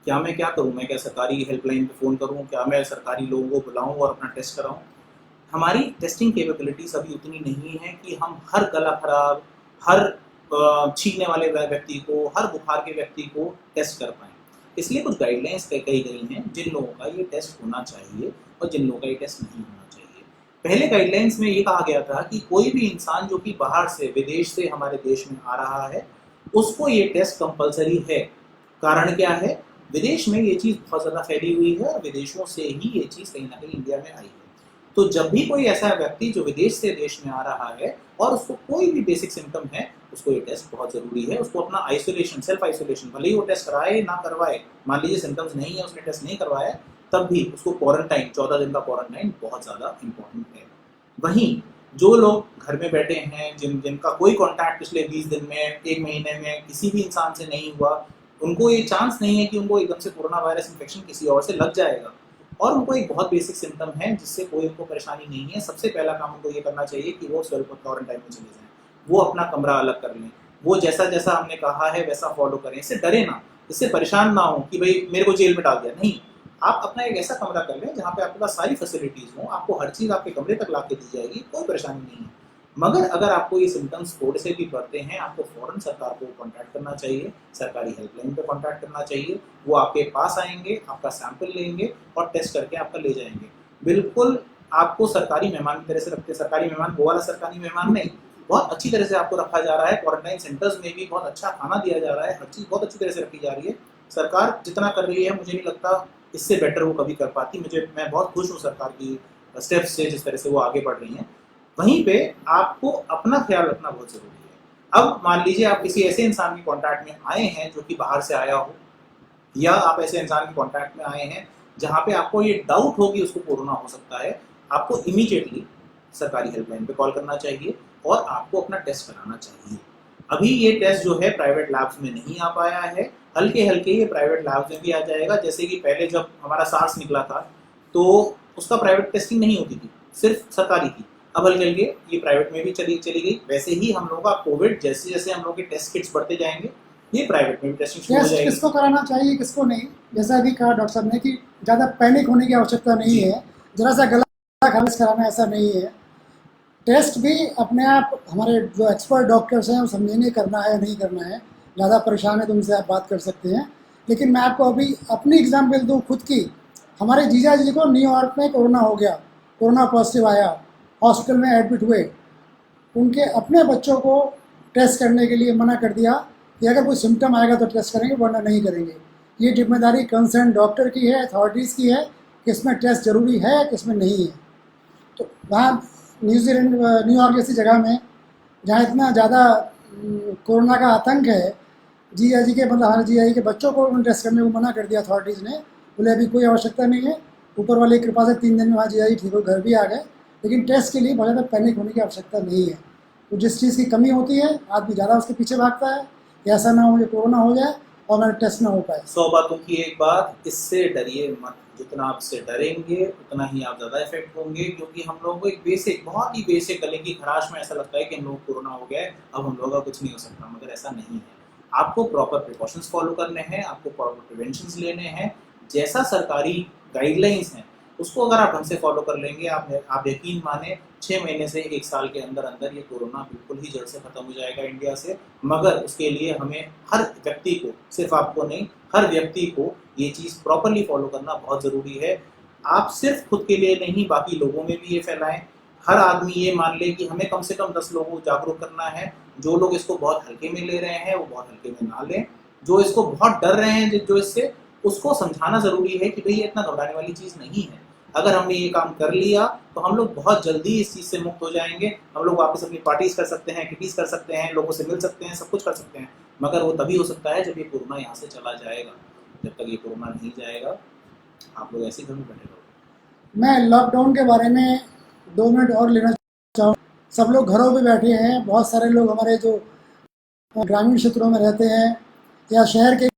क्या मैं क्या करूँ? मैं क्या सरकारी हेल्पलाइन पे फ़ोन करूँ? क्या मैं सरकारी लोगों को बुलाऊँ और अपना टेस्ट कराऊँ? हमारी टेस्टिंग कैपेबिलिटीज अभी उतनी नहीं है कि हम हर गला खराब, हर छींकने वाले व्यक्ति को, हर बुखार के व्यक्ति को टेस्ट कर पाएँ। इसलिए कुछ गाइडलाइंस कही गई हैं जिन लोगों का ये टेस्ट होना चाहिए और जिन लोगों का ये टेस्ट नहीं होना चाहिए। पहले गाइडलाइंस में ये कहा गया था कि कोई भी इंसान जो कि बाहर से, विदेश से हमारे देश में आ रहा है, उसको ये टेस्ट कंपलसरी है। कारण क्या है? विदेश में ये चीज़ बहुत ज़्यादा फैली हुई है और विदेशों से ही ये चीज़ कहीं ना कहीं इंडिया में आई है। तो जब भी कोई ऐसा व्यक्ति जो विदेश से देश में आ रहा है और उसको कोई भी बेसिक सिम्टम है, उसको ये टेस्ट बहुत ज़रूरी है। उसको अपना आइसोलेशन, सेल्फ आइसोलेशन, भले ही वो टेस्ट कराए ना करवाए, मान लीजिए सिम्टम्स नहीं है, उसने टेस्ट नहीं करवाया, तब भी उसको क्वारंटाइन, 14 दिन का क्वारंटाइन बहुत ज़्यादा इंपॉर्टेंट है। वहीं जो लोग घर में बैठे हैं, जिनका कोई कॉन्टैक्ट पिछले 20 दिन में, 1 महीने में किसी भी इंसान से नहीं हुआ, उनको ये चांस नहीं है कि उनको एकदम से कोरोना वायरस इन्फेक्शन किसी और से लग जाएगा, और उनको एक बहुत बेसिक सिम्टम है जिससे कोई उनको परेशानी नहीं है। सबसे पहला काम उनको ये करना चाहिए कि वो सेल्फ क्वारंटाइन में चले जाएं, वो अपना कमरा अलग कर लें, वो जैसा जैसा हमने कहा है वैसा फॉलो करें। इससे डरे ना, इससे परेशान ना हो कि भाई मेरे को जेल में डाल दिया, नहीं। आप अपना एक ऐसा कमरा कर लें जहाँ पे आपके पास सारी फैसिलिटीज़ हों, आपको हर चीज़ आपके कमरे तक ला के दी जाएगी, कोई परेशानी नहीं है। मगर अगर आपको ये सिम्टम्स थोड़े से भी बढ़ते हैं, आपको फ़ौरन सरकार को कॉन्टैक्ट करना चाहिए, सरकारी हेल्पलाइन पे कॉन्टैक्ट करना चाहिए। वो आपके पास आएंगे, आपका सैंपल लेंगे और टेस्ट करके आपका ले जाएंगे। बिल्कुल आपको सरकारी मेहमान की तरह से रखते हैं। सरकारी मेहमान वो वाला सरकारी मेहमान नहीं, बहुत अच्छी तरह से आपको रखा जा रहा है। क्वारंटाइन सेंटर्स में भी बहुत अच्छा खाना दिया जा रहा है, हर चीज़ बहुत अच्छी तरह से रखी जा रही है। सरकार जितना कर रही है मुझे नहीं लगता इससे बेटर वो कभी कर पाती। मैं बहुत खुश हूँ सरकार की स्टेप्स से, जिस तरह से वो आगे बढ़ रही हैं। वहीं पे आपको अपना ख्याल रखना बहुत ज़रूरी है। अब मान लीजिए आप किसी ऐसे इंसान के कॉन्टैक्ट में आए हैं जो कि बाहर से आया हो, या आप ऐसे इंसान के कॉन्टैक्ट में आए हैं जहाँ पे आपको ये डाउट हो कि उसको कोरोना हो सकता है, आपको इमीडिएटली सरकारी हेल्पलाइन पे कॉल करना चाहिए और आपको अपना टेस्ट कराना चाहिए। अभी ये टेस्ट जो है प्राइवेट लैब्स में नहीं आ पाया है, हल्के हल्के ये प्राइवेट लैब्स में भी आ जाएगा। जैसे कि पहले जब हमारा सार्स निकला था तो उसका प्राइवेट टेस्टिंग नहीं होती थी, सिर्फ सरकारी थी। अब हल्के हल्के ये प्राइवेट में भी चली गई। वैसे ही हम लोगों का कोविड, जैसे जैसे हम लोग के टेस्ट किट्स बढ़ते जाएंगे, ये प्राइवेट में भी टेस्टिंग शुरू हो टेस्ट जाएगी। किसको कराना चाहिए किसको नहीं, जैसा अभी कहा डॉक्टर साहब ने कि ज़्यादा पैनिक होने की आवश्यकता नहीं है, जरा सा गला खारिज कराना ऐसा नहीं है। टेस्ट भी अपने आप हमारे जो एक्सपर्ट डॉक्टर्स हैं वो समझेंगे करना है या नहीं करना है। ज़्यादा परेशान है तो उनसे आप बात कर सकते हैं। लेकिन मैं आपको अभी अपनी एग्जाम्पल दूँ खुद की। हमारे जीजा जी को न्यूयॉर्क में कोरोना हो गया, कोरोना पॉजिटिव आया, हॉस्पिटल में एडमिट हुए। उनके अपने बच्चों को टेस्ट करने के लिए मना कर दिया कि अगर कोई सिम्टम आएगा तो टेस्ट करेंगे, वरना नहीं करेंगे। ये जिम्मेदारी कंसर्न डॉक्टर की है, अथॉरिटीज़ की है कि इसमें टेस्ट ज़रूरी है कि इसमें नहीं है। तो वहाँ न्यूजीलैंड, न्यूयॉर्क जैसी जगह में जहाँ इतना ज़्यादा कोरोना का आतंक है, जीजा जी के मतलब हमारे जीजा जी के बच्चों को टेस्ट करने को मना कर दिया अथॉरिटीज़ ने। बोले अभी कोई आवश्यकता नहीं है, ऊपर वाली कृपा से 3 दिन में वहाँ जीजा जी ठीक हो घर भी आ गए। लेकिन टेस्ट के लिए बहुत ज़्यादा पैनिक होने की आवश्यकता नहीं है। तो जिस चीज़ की कमी होती है आदमी ज़्यादा उसके पीछे भागता है कि ऐसा ना हो मुझे कोरोना हो जाए और मेरा टेस्ट ना हो पाए। 100 बातों की एक बात, इससे डरिए मत। जितना आप इससे डरेंगे उतना ही आप ज़्यादा इफेक्ट होंगे, क्योंकि हम लोगों को एक बेसिक, बहुत ही बेसिक गले की खराश में ऐसा लगता है कि हम लोग कोरोना हो गया है, अब हम लोगों का कुछ नहीं हो सकता, मगर ऐसा नहीं है। आपको प्रॉपर प्रिकॉशंस फॉलो करने हैं, आपको प्रॉपर प्रिवेंशंस लेने हैं। जैसा सरकारी गाइडलाइंस हैं उसको अगर आप ढंग से फॉलो कर लेंगे, आप यकीन माने 6 महीने से 1 साल के अंदर अंदर ये कोरोना बिल्कुल ही जड़ से खत्म हो जाएगा इंडिया से। मगर उसके लिए हमें हर व्यक्ति को, सिर्फ आपको नहीं, हर व्यक्ति को ये चीज़ प्रॉपरली फॉलो करना बहुत ज़रूरी है। आप सिर्फ खुद के लिए नहीं, बाकी लोगों में भी ये फैलाएं। हर आदमी ये मान ले कि हमें कम से कम 10 लोगों को जागरूक करना है। जो लोग इसको बहुत हल्के में ले रहे हैं वो बहुत हल्के में ना लें। जो इसको बहुत डर रहे हैं जो इससे, उसको समझाना ज़रूरी है कि भाई ये इतना घबराने वाली चीज़ नहीं है। अगर हमने ये काम कर लिया तो हम लोग बहुत जल्दी इस चीज़ से मुक्त हो जाएंगे। हम लोग वापस अपनी पार्टीज कर सकते हैं, किटीज कर सकते हैं, लोगों से मिल सकते हैं, सब कुछ कर सकते हैं। मगर वो तभी हो सकता है जब ये कोरोना यहाँ से चला जाएगा। जब तक ये कोरोना नहीं जाएगा आप लोग ऐसे घर में बैठे रहो। मैं लॉकडाउन के बारे में 2 मिनट और लेना चाहूँ। सब लोग घरों पे बैठे हैं, बहुत सारे लोग हमारे जो ग्रामीण क्षेत्रों में रहते हैं या शहर के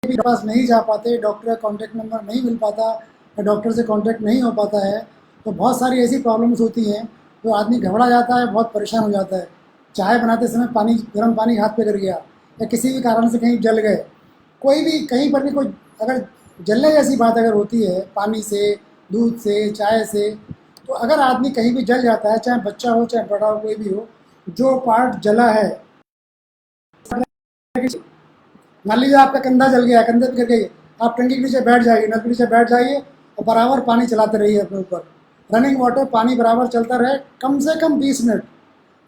भी पास नहीं जा पाते, डॉक्टर का कॉन्टैक्ट नंबर नहीं मिल पाता या डॉक्टर से कॉन्टैक्ट नहीं हो पाता है, तो बहुत सारी ऐसी प्रॉब्लम्स होती हैं तो आदमी घबरा जाता है, बहुत परेशान हो जाता है। चाय बनाते समय गर्म पानी हाथ पे गिर गया या किसी भी कारण से कहीं जल गए, कोई भी कहीं पर भी कोई अगर जलने जैसी बात अगर होती है पानी से, दूध से, चाय से, तो अगर आदमी कहीं भी जल जाता है, चाहे बच्चा हो चाहे बड़ा हो कोई भी हो, जो पार्ट जला है, मान लीजिए आपका कंधा जल गया, कंधे पे गिर गई, आप टंकी के नीचे बैठ जाइए, नल के नीचे बैठ जाइए और बराबर पानी चलाते रहिए अपने ऊपर, रनिंग वाटर पानी बराबर चलता रहे कम से कम 20 मिनट।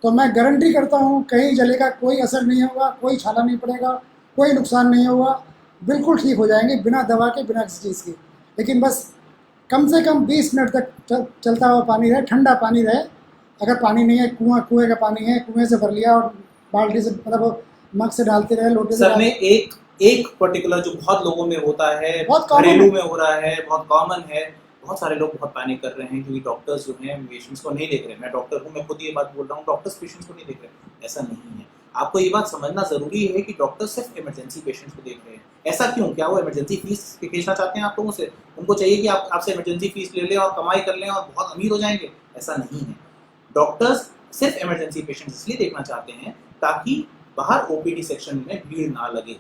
तो मैं गारंटी करता हूँ कहीं जलेगा, कोई असर नहीं होगा, कोई छाला नहीं पड़ेगा, कोई नुकसान नहीं होगा, बिल्कुल ठीक हो जाएंगे बिना दवा के, बिना किसी चीज़ की। लेकिन बस कम से कम 20 मिनट तक चलता हुआ पानी रहे, ठंडा पानी रहे। अगर पानी नहीं है, कुएं का पानी है, कुएं से भर लिया और बाल्टी से मतलब मग से डालते रहे, लोटे से सर ने एक पर्टिकुलर जो बहुत लोगों में होता है, बहुत common घरेलू में हो रहा है, बहुत कॉमन है, बहुत सारे लोग बहुत पैनिक कर रहे हैं क्योंकि डॉक्टर्स जो हैं पेशेंट्स को नहीं देख रहे। मैं डॉक्टर हूँ, मैं खुद ये बात बोल रहा हूँ, डॉक्टर्स पेशेंट्स को नहीं देख रहे। ऐसा नहीं है। आपको ये बात समझना जरूरी है कि डॉक्टर सिर्फ इमरजेंसी पेशेंट्स को देख रहे हैं। ऐसा क्यों? क्या वो इमरजेंसी फीस खींचना चाहते हैं आप लोगों से? उनको चाहिए कि आप आपसे इमरजेंसी फीस ले लें और कमाई कर लें और बहुत अमीर हो जाएंगे? ऐसा नहीं है। डॉक्टर्स सिर्फ इमरजेंसी पेशेंट्स इसलिए देखना चाहते हैं ताकि बाहर ओपीडी सेक्शन में भीड़ ना लगे।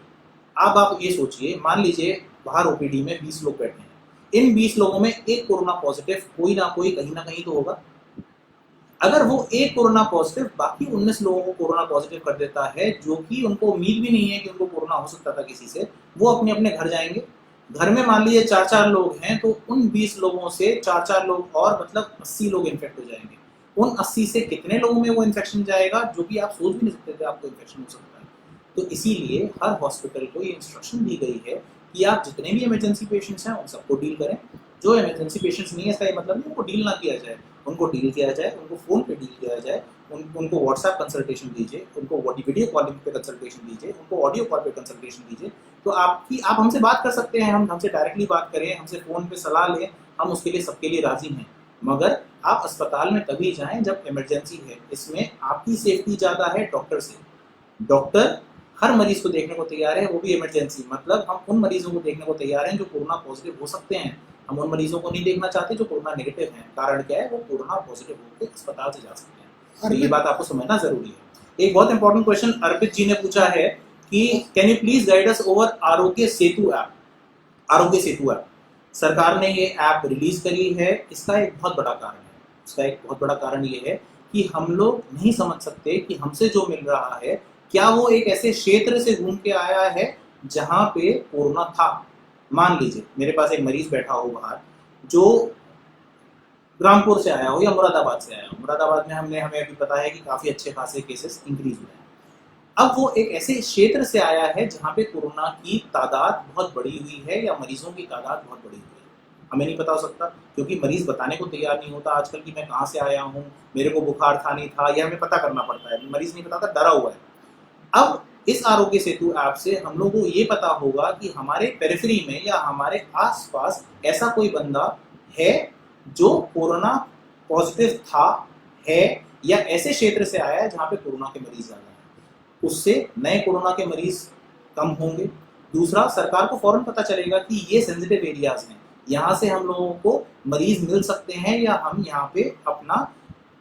अब आप ये सोचिए, मान लीजिए बाहर ओपीडी में 20 लोग बैठे हैं, इन 20 लोगों में एक कोरोना पॉजिटिव कोई ना कोई कहीं ना कहीं तो होगा। अगर वो एक कोरोना पॉजिटिव बाकी 19 लोगों को कोरोना पॉजिटिव कर देता है, जो कि उनको उम्मीद भी नहीं है कि उनको कोरोना हो सकता था किसी से, वो अपने अपने घर जाएंगे। घर में मान लीजिए 4-4 लोग हैं तो उन 20 लोगों से 4-4 लोग और मतलब 80 लोग इन्फेक्ट हो जाएंगे। उन 80 से कितने लोगों में वो इन्फेक्शन जाएगा जो कि आप सोच भी नहीं सकते थे आपको इन्फेक्शन हो सकता है। तो इसीलिए हर हॉस्पिटल को ये इंस्ट्रक्शन दी गई है कि आप जितने भी इमरजेंसी पेशेंट्स हैं उन सबको डील करें। जो इमरजेंसी पेशेंट्स नहीं है इसका ये मतलब नहीं उनको डील ना किया जाए, उनको डील किया जाए, उनको फ़ोन पे डील किया जाए, उनको व्हाट्सएप कंसल्टेशन दीजिए, उनको वीडियो कॉलिंग पे कंसल्टेशन दीजिए, उनको ऑडियो कॉल पे कंसल्टेशन दीजिए। तो आप हमसे बात कर सकते हैं, हम हमसे डायरेक्टली बात करें, हमसे फ़ोन पे सलाह लें, हम उसके लिए सबके लिए राज़ी हैं। मगर आप अस्पताल में तभी जाएं जब इमरजेंसी है। इसमें आपकी सेफ्टी ज़्यादा है डॉक्टर से। डॉक्टर हर मरीज को देखने को तैयार है, वो भी इमरजेंसी। मतलब हम उन मरीजों को देखने को तैयार हैं जो कोरोना पॉजिटिव हो सकते हैं, हम उन मरीजों को नहीं देखना चाहते जो कोरोना नेगेटिव हैं। कारण क्या है, वो कोरोना पॉजिटिव होकर अस्पताल से जा सकते हैं। तो ये बात आपको समझना जरूरी है। एक बहुत इंपॉर्टेंट क्वेश्चन अर्पित जी ने पूछा है कि can you please guide us over Aarogya Setu app. Aarogya Setu app सरकार ने ये ऐप रिलीज करी है। इसका एक बहुत बड़ा कारण ये है कि हम लोग नहीं समझ सकते कि हमसे जो मिल रहा है क्या वो एक ऐसे क्षेत्र से घूम के आया है जहां पे कोरोना था। मान लीजिए मेरे पास एक मरीज बैठा हो बाहर जो ग्रामपुर से आया हो या मुरादाबाद से आया हो। मुरादाबाद में हमें अभी पता है कि काफी अच्छे खासे केसेस इंक्रीज हुए हैं। अब वो एक ऐसे क्षेत्र से आया है जहाँ पे कोरोना की तादाद बहुत बड़ी हुई है या मरीजों की तादाद बहुत बड़ी हुई है। हमें नहीं पता हो सकता क्योंकि मरीज बताने को तैयार नहीं होता आजकल कि मैं कहाँ से आया हूँ, मेरे को बुखार था नहीं था, यह हमें पता करना पड़ता है। मरीज नहीं बताता, डरा हुआ है। अब इस आरोग्य सेतु ऐप से हम लोगों को ये पता होगा कि हमारे पेरिफेरी में या हमारे आसपास ऐसा कोई बंदा है जो कोरोना पॉजिटिव था, है या ऐसे क्षेत्र से आया है जहाँ पे कोरोना के मरीज ज्यादा हैं। उससे नए कोरोना के मरीज कम होंगे। दूसरा, सरकार को फौरन पता चलेगा कि ये सेंसिटिव एरियाज हैं, यहाँ से हम लोगों को मरीज मिल सकते हैं या हम यहाँ पे अपना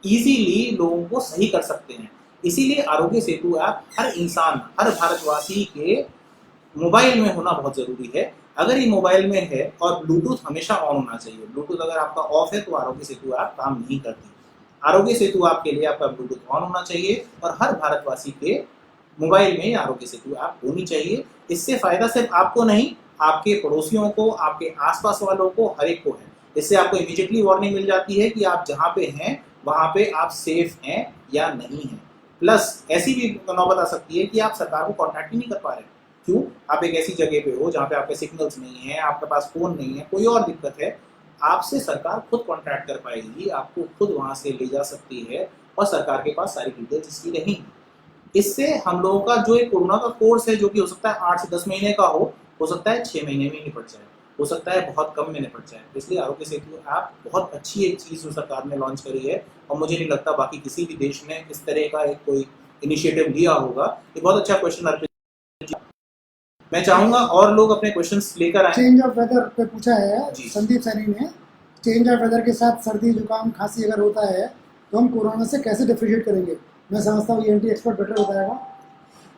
इजीली लोगों को सही कर सकते हैं। इसीलिए आरोग्य सेतु ऐप हर इंसान, हर भारतवासी के मोबाइल में होना बहुत जरूरी है। अगर ये मोबाइल में है और ब्लूटूथ हमेशा ऑन होना चाहिए। ब्लूटूथ अगर आपका ऑफ है तो आरोग्य सेतु ऐप काम नहीं करती। आरोग्य सेतु ऐप के लिए आपका ब्लूटूथ ऑन होना चाहिए और हर भारतवासी के मोबाइल में आरोग्य सेतु ऐप होनी चाहिए। इससे फायदा सिर्फ आपको नहीं, आपके पड़ोसियों को, आपके आसपास वालों को, हर एक को है। इससे आपको इमीडिएटली वार्निंग मिल जाती है कि आप जहाँ पे हैं वहाँ पे आप सेफ हैं या नहीं हैं। प्लस ऐसी भी नौबत आ सकती है कि आप सरकार को कॉन्टैक्ट ही नहीं कर पा रहे। क्यों? आप एक ऐसी जगह पे हो जहाँ पे आपके सिग्नल्स नहीं है, आपके पास फोन नहीं है, कोई और दिक्कत है, आपसे सरकार खुद कॉन्टैक्ट कर पाएगी, आपको खुद वहां से ले जा सकती है और सरकार के पास सारी डिटेल्स इसकी रहेंगी। इससे हम लोगों का जो एक कोरोना का कोर्स है, जो कि हो सकता है 8 से 10 महीने का हो सकता है 6 महीने में निपट जाए, हो सकता है बहुत कम में निपट जाए। इसलिए आरोग्य सेतु ऐप बहुत अच्छी एक चीज़ जो सरकार ने लॉन्च करी है और मुझे नहीं लगता बाकी किसी भी देश ने इस तरह का एक कोई इनिशिएटिव लिया होगा। ये बहुत अच्छा क्वेश्चन अर्पित। मैं चाहूंगा और लोग अपने क्वेश्चंस लेकर आए। चेंज ऑफ वेदर पे पूछा है संदीप सैनी ने। चेंज ऑफ वेदर के साथ सर्दी जुकाम खांसी अगर होता है तो हम कोरोना से कैसे डिफरेंशिएट करेंगे? मैं समझता हूँ ENT एक्सपर्ट बेटर बताएगा।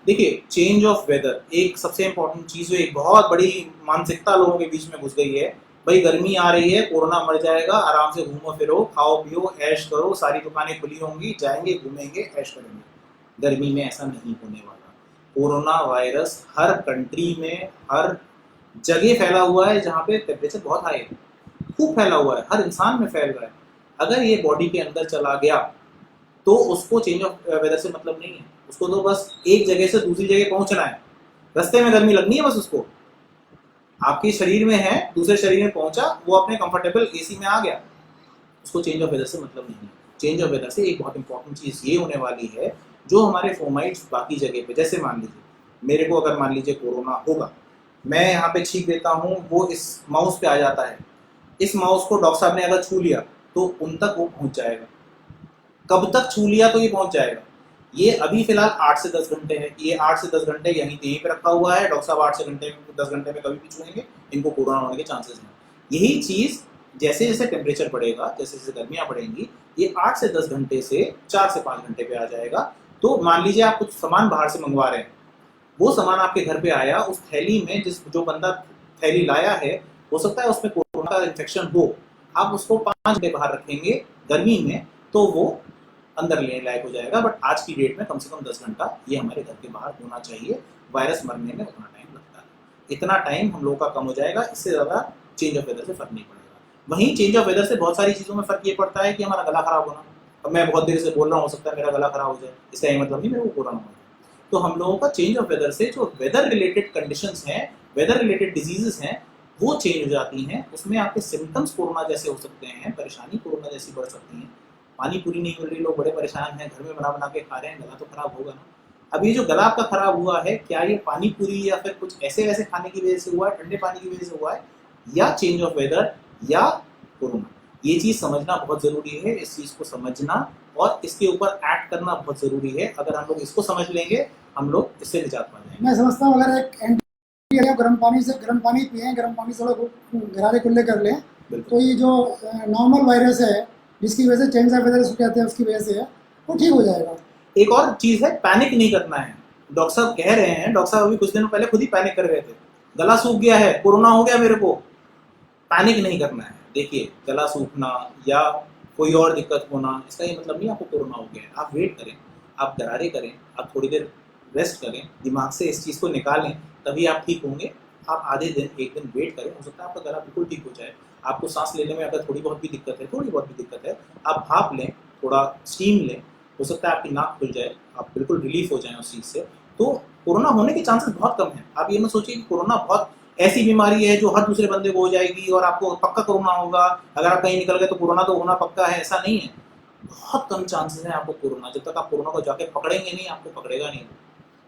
देखिए, चेंज ऑफ वेदर एक सबसे इंपॉर्टेंट चीज़ है। एक बहुत बड़ी मानसिकता लोगों के बीच में घुस गई है, भाई गर्मी आ रही है, कोरोना मर जाएगा, आराम से घूमो फिरो, खाओ पियो, ऐश करो, सारी दुकानें खुली होंगी, जाएंगे घूमेंगे ऐश करेंगे। गर्मी में ऐसा नहीं होने वाला। कोरोना वायरस हर कंट्री में, हर जगह फैला हुआ है जहाँ पे टेम्परेचर बहुत हाई है, खूब फैला हुआ है, हर इंसान में फैल रहा है। अगर ये बॉडी के अंदर चला गया तो उसको चेंज ऑफ वेदर से मतलब नहीं है। उसको तो बस एक जगह से दूसरी जगह पहुंचना है, रास्ते में गर्मी लगनी है बस उसको। आपके शरीर में है, दूसरे शरीर में पहुंचा, वो अपने कंफर्टेबल एसी में आ गया, उसको चेंज ऑफ वेदर से मतलब नहीं है। चेंज ऑफ वेदर से एक बहुत इंपॉर्टेंट चीज़ ये होने वाली है, जो हमारे फोमाइट्स बाकी जगह पे, जैसे मान लीजिए मेरे को अगर मान लीजिए कोरोना होगा, मैं यहाँ पे छींक देता हूँ, वो इस माउस पे आ जाता है। इस माउस को डॉक्टर साहब ने अगर छू लिया तो उन तक वो पहुँच जाएगा। कब तक छू लिया तो ये पहुँच जाएगा? ये अभी फिलहाल 8 से 10 घंटे है। ये 8 से 10 घंटे यहीं पे रखा हुआ है। डॉक्टर साहब 8 से 10 घंटे में कभी भी छूएंगे, इनको कोरोना होने के चांसेस हैं। यही चीज़ जैसे जैसे टेम्परेचर बढ़ेगा, जैसे जैसे गर्मियाँ बढ़ेंगी, ये 8 से 10 घंटे से 4 से 5 घंटे पे आ जाएगा। तो मान लीजिए आप कुछ सामान बाहर से मंगवा रहे हैं, वो सामान आपके घर पे आया, उस थैली में जो बंदा थैली लाया है, हो सकता है उसमें कोरोना का इन्फेक्शन हो। आप उसको 5 घंटे बाहर रखेंगे गर्मी में तो वो अंदर लेने लायक हो जाएगा। बट आज की डेट में कम से कम 10 घंटा ये हमारे घर के बाहर होना चाहिए। वायरस मरने में उतना टाइम लगता है, इतना टाइम हम लोगों का कम हो जाएगा। इससे ज़्यादा चेंज ऑफ वेदर से फर्क नहीं पड़ेगा। वहीं चेंज ऑफ वेदर से बहुत सारी चीज़ों में फर्क ये पड़ता है कि हमारा गला खराब होना। अब मैं बहुत देर से बोल रहा हूँ, हो सकता है मेरा गला खराब हो जाए, इसका ये मतलब नहीं मेरे को कोरोना हो जाए। तो हम लोगों का चेंज ऑफ वेदर से जो वेदर रिलेटेड कंडीशंस हैं वेदर रिलेटेड डिजीजेस हैं वो चेंज हो जाती हैं, उसमें आपके सिम्टम्स कोरोना जैसे हो सकते हैं, परेशानी कोरोना जैसी बढ़ सकती है। पानी पूरी नहीं मिल रही, लोग बड़े परेशान हैं, घर में बना बना के खा रहे हैं, गला तो खराब होगा ना। अब ये जो गला आपका खराब हुआ है, क्या ये पानी पूरी या फिर कुछ ऐसे वैसे खाने की वजह से हुआ है, ठंडे पानी की वजह से हुआ है, या चेंज ऑफ वेदर, या कोरोना? ये चीज समझना बहुत जरूरी है। इस चीज को समझना और इसके ऊपर एक्ट करना बहुत जरूरी है। अगर हम लोग इसको समझ लेंगे, हम लोग इससे निजात पा जाएंगे। मैं समझता हूँ अगर एक एंटी गर्म पानी से गर्म पानी पिए, गर्म पानी से लोग गरारे कुल्ले कर लें, तो ये जो नॉर्मल वायरस है जिसकी वजह से चेंज ऑफ वेदर कहते हैं उसकी वजह से है, वो ठीक हो जाएगा। एक और चीज है, पैनिक नहीं करना है। डॉक्टर साहब कह रहे हैं, डॉक्टर साहब अभी कुछ दिनों पहले खुद ही पैनिक कर रहे थे, गला सूख गया है, कोरोना हो गया मेरे को। पैनिक नहीं करना है। देखिए, गला सूखना या कोई और दिक्कत होना, इसका ये मतलब नहीं आपको कोरोना हो गया है। आप वेट करें, आप गरारे करें, आप थोड़ी देर रेस्ट करें, दिमाग से इस चीज़ को निकालें, तभी आप ठीक होंगे। आप आधे दिन, एक दिन वेट करें, हो सकता है आपका गला बिल्कुल ठीक हो जाए। आपको सांस लेने में अगर थोड़ी बहुत भी दिक्कत है, आप भाप लें, थोड़ा स्टीम लें, हो सकता है आपकी नाक खुल जाए, आप बिल्कुल रिलीफ हो जाए उस चीज़ से। तो कोरोना होने के चांसेस बहुत कम है। आप ये मत सोचिए कि कोरोना बहुत ऐसी बीमारी है जो हर दूसरे बंदे को हो जाएगी और आपको पक्का कोरोना होगा, अगर आप कहीं निकल गए तो कोरोना तो होना पक्का है, ऐसा नहीं है। बहुत कम चांसेस हैं आपको कोरोना। जब तक आप कोरोना को जाके पकड़ेंगे नहीं, आपको पकड़ेगा नहीं।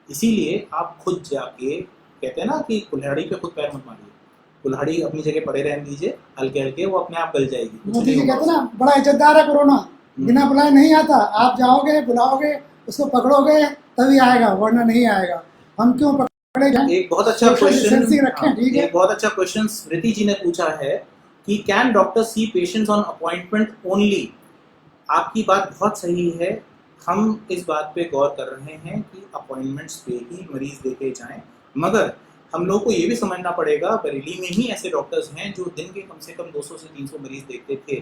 इसीलिए आप खुद जाके, कहते हैं ना कि कुल्हाड़ी पे खुद पैर मत मारिए, कुल्हाड़ी अपनी जगह पड़े रहने दीजिए, हल्के हल्के, वो अपने आप गल जाएगी। मोदी जी कहते हैं ना, बड़ा इज्जतदार है कोरोना, बिना बुलाए नहीं आता। आप जाओगे, बुलाओगे, उसको पकड़ोगे तभी आएगा, वरना नहीं आएगा। हम क्यों पकड़े जाएं? एक बहुत अच्छा क्वेश्चन, ठीक है, एक बहुत अच्छा क्वेश्चन स्मृति जी ने पूछा है कि can doctor see patients on appointment only? आपकी बात बहुत सही है। हम इस बात पे गौर कर रहे हैं कि अपॉइंटमेंट्स पे ही मरीज देखे जाएं, मगर हम लोग को ये भी समझना पड़ेगा, बरेली में ही ऐसे डॉक्टर्स हैं जो दिन के कम से कम 200 से 300 मरीज देखते थे।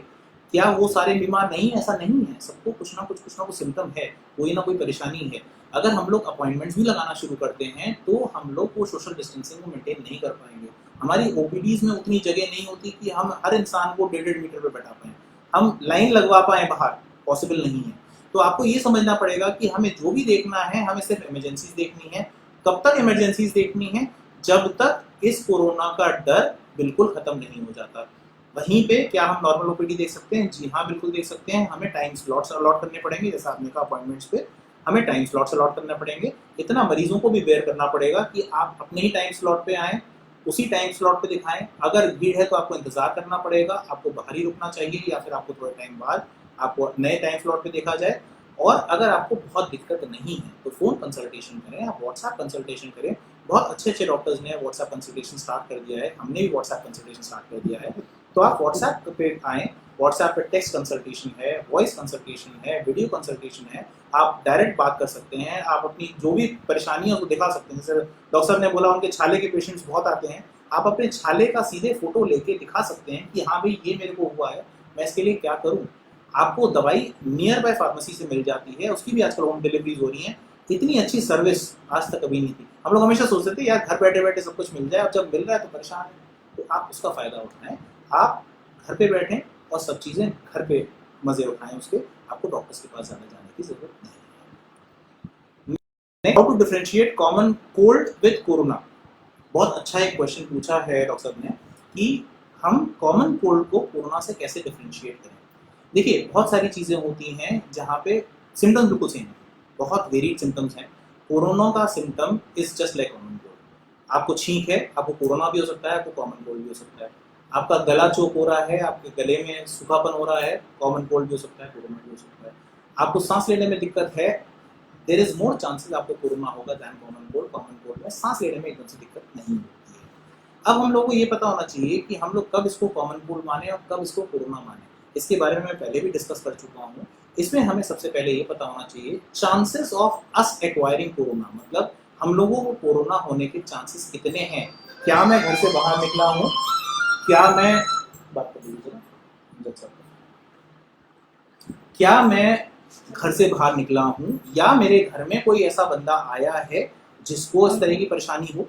क्या वो सारे बीमार नहीं? ऐसा नहीं है, सबको कुछ ना कुछ सिम्टम है, कोई ना कोई परेशानी है। अगर हम लोग अपॉइंटमेंट्स भी लगाना शुरू करते हैं तो हम लोग वो सोशल डिस्टेंसिंग को मेंटेन नहीं कर पाएंगे। हमारी ओपीडीज में उतनी जगह नहीं होती कि हम हर इंसान को 1.5 मीटर पे बैठा पाएं, हम लाइन लगवा पाएं बाहर, पॉसिबल नहीं है। तो आपको ये समझना पड़ेगा कि हमें जो भी देखना है, हमें सिर्फ इमरजेंसीज देखनी है। कब तक इमरजेंसीज देखनी है? जब तक इस कोरोना का डर बिल्कुल खत्म नहीं हो जाता। वहीं पे क्या हम नॉर्मल ओपीडी देख सकते हैं? जी हाँ, बिल्कुल देख सकते हैं। हमें टाइम स्लॉट्स अलॉट करने पड़ेंगे, जैसा आपने कहा अपॉइंटमेंट्स पे हमें टाइम स्लॉट्स अलॉट करने पड़ेंगे। इतना मरीजों को भी बेयर करना पड़ेगा कि आप अपने ही टाइम स्लॉट पे आएँ, उसी टाइम स्लॉट पे दिखाएं। अगर भीड़ है तो आपको इंतजार करना पड़ेगा, आपको बाहर ही रुकना चाहिए, या फिर आपको थोड़े टाइम बाद आपको नए टाइम स्लॉट पे देखा जाए। और अगर आपको बहुत दिक्कत नहीं है तो फ़ोन कंसल्टेशन करें, आप व्हाट्सएप कंसल्टेशन करें। बहुत अच्छे अच्छे डॉक्टर्स ने व्हाट्सएप कंसल्टेशन स्टार्ट कर दिया है, हमने भी व्हाट्सएप कंसल्टेशन स्टार्ट कर दिया है। तो आप व्हाट्सएप पे आएँ, व्हाट्सएप पे टेक्स्ट कंसल्टेशन है, वॉइस कंसल्टेशन है, वीडियो कंसल्टेशन है, आप डायरेक्ट बात कर सकते हैं, आप अपनी जो भी परेशानी है उसको दिखा सकते हैं। जैसे डॉक्टर साहब ने बोला उनके छाले के पेशेंट्स बहुत आते हैं, आप अपने छाले का सीधे फोटो लेके दिखा सकते हैं कि हाँ भाई ये मेरे को हुआ है, मैं इसके लिए क्या करूँ। आपको दवाई नियर बाय फार्मेसी से मिल जाती है, उसकी भी आजकल होम डिलीवरीज हो रही हैं। इतनी अच्छी सर्विस आज तक कभी नहीं थी। हम लोग हमेशा सोचते थे यार घर बैठे बैठे सब कुछ मिल जाए, और जब मिल रहा है तो परेशान है। तो आप उसका फ़ायदा उठाएं, आप घर पे बैठें और सब चीज़ें घर पे मज़े उठाएं उसके, आपको डॉक्टर्स के पास जाने जाने की ज़रूरत नहीं। How to differentiate common cold with corona? बहुत अच्छा एक क्वेश्चन पूछा है डॉक्टर साहब ने कि हम कॉमन कोल्ड को कोरोना से कैसे डिफरेंशिएट करें। देखिए, बहुत सारी चीज़ें होती हैं जहाँ पे सिम्टम्स बिल्कुल सेम है, बहुत वेरिड सिम्टम्स हैं। कोरोना का symptom is just like common cold. आपको छींक है, आपको कोरोना भी हो सकता है, आपको कॉमन कोल्ड भी हो सकता है। आपका गला चोक हो रहा है, आपके गले में सूखापन हो रहा है, कॉमन कोल्ड भी हो सकता है, कोरोना भी हो सकता है। आपको सांस लेने में दिक्कत है, देयर इज मोर चांसेस आपको कोरोना होगा than common cold. Common cold में सांस लेने में एकदम से दिक्कत नहीं होती है। अब हम लोग को ये पता होना चाहिए कि हम लोग कब इसको कॉमन कोल्ड माने और कब इसको कोरोना माने। इसके बारे में मैं पहले भी डिस्कस कर चुका हूँ। इसमें हमें सबसे पहले ये पता होना चाहिए chances of us acquiring corona, मतलब हम लोगों को कोरोना होने के चांसेस कितने हैं। क्या मैं घर से बाहर निकला हूँ, क्या मैं बात कर लीजिए ना, क्या मैं घर से बाहर निकला हूँ, या मेरे घर में कोई ऐसा बंदा आया है जिसको इस तरह की परेशानी हो।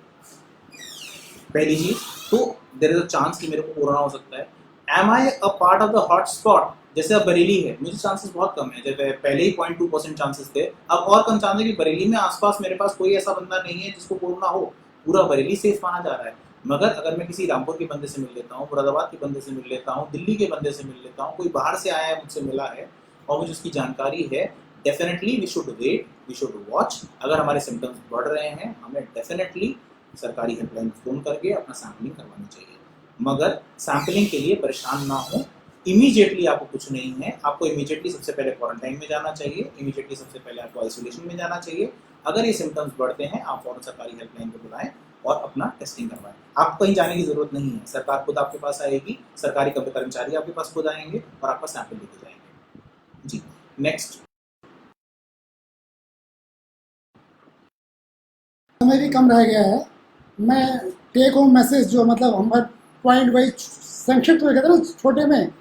पहली चीज तो देयर इज अ चांस कि मेरे को कोरोना हो सकता है। Am I a part of the hot spot? जैसे अब बरेली है, मुझे चांसेस बहुत कम है, जैसे पहले ही 0.2% चांसेस थे, अब और कम चांस है कि बरेली में आसपास मेरे पास कोई ऐसा बंदा नहीं है जिसको कोरोना हो। पूरा बरेली सेफ माना जा रहा है, मगर अगर मैं किसी रामपुर के बंदे से मिल लेता हूँ, मुरादाबाद के बंदे से मिल लेता हूँ, दिल्ली के बंदे से मिल लेता हूँ, कोई बाहर से आया है मुझसे मिला है और मुझे उसकी जानकारी है, definitely we should wait, we should watch. अगर हमारे सिम्टम्स बढ़ रहे हैं हमें डेफिनेटली सरकारी हेल्पलाइन फ़ोन करके अपना सैम्पलिंग करवानी चाहिए, मगर सैम्पलिंग के लिए परेशान ना हो। इमीडिएटली आपको कुछ नहीं है, आपको इमीडिएटली सबसे पहले क्वारंटाइन में जाना चाहिए, इमीडिएटली सबसे पहले आपको आइसोलेशन में जाना चाहिए। अगर ये सिम्टम्स बढ़ते हैं आप फौरन सरकारी हेल्पलाइन को बुलाएं और अपना टेस्टिंग करवाएं। आपको कहीं जाने की जरूरत नहीं है, सरकार खुद आपके पास आएगी, सरकारी कर्मचारी आपके पास खुद आएंगे और आपका सैंपल लेके जाएंगे। जी नेक्स्ट। समय भी कम रह गया है। मैं टेक होम मैसेज जो मतलब हमारे पॉइंट वाइज संक्षिप्त में कहते हैं ना छोटे में,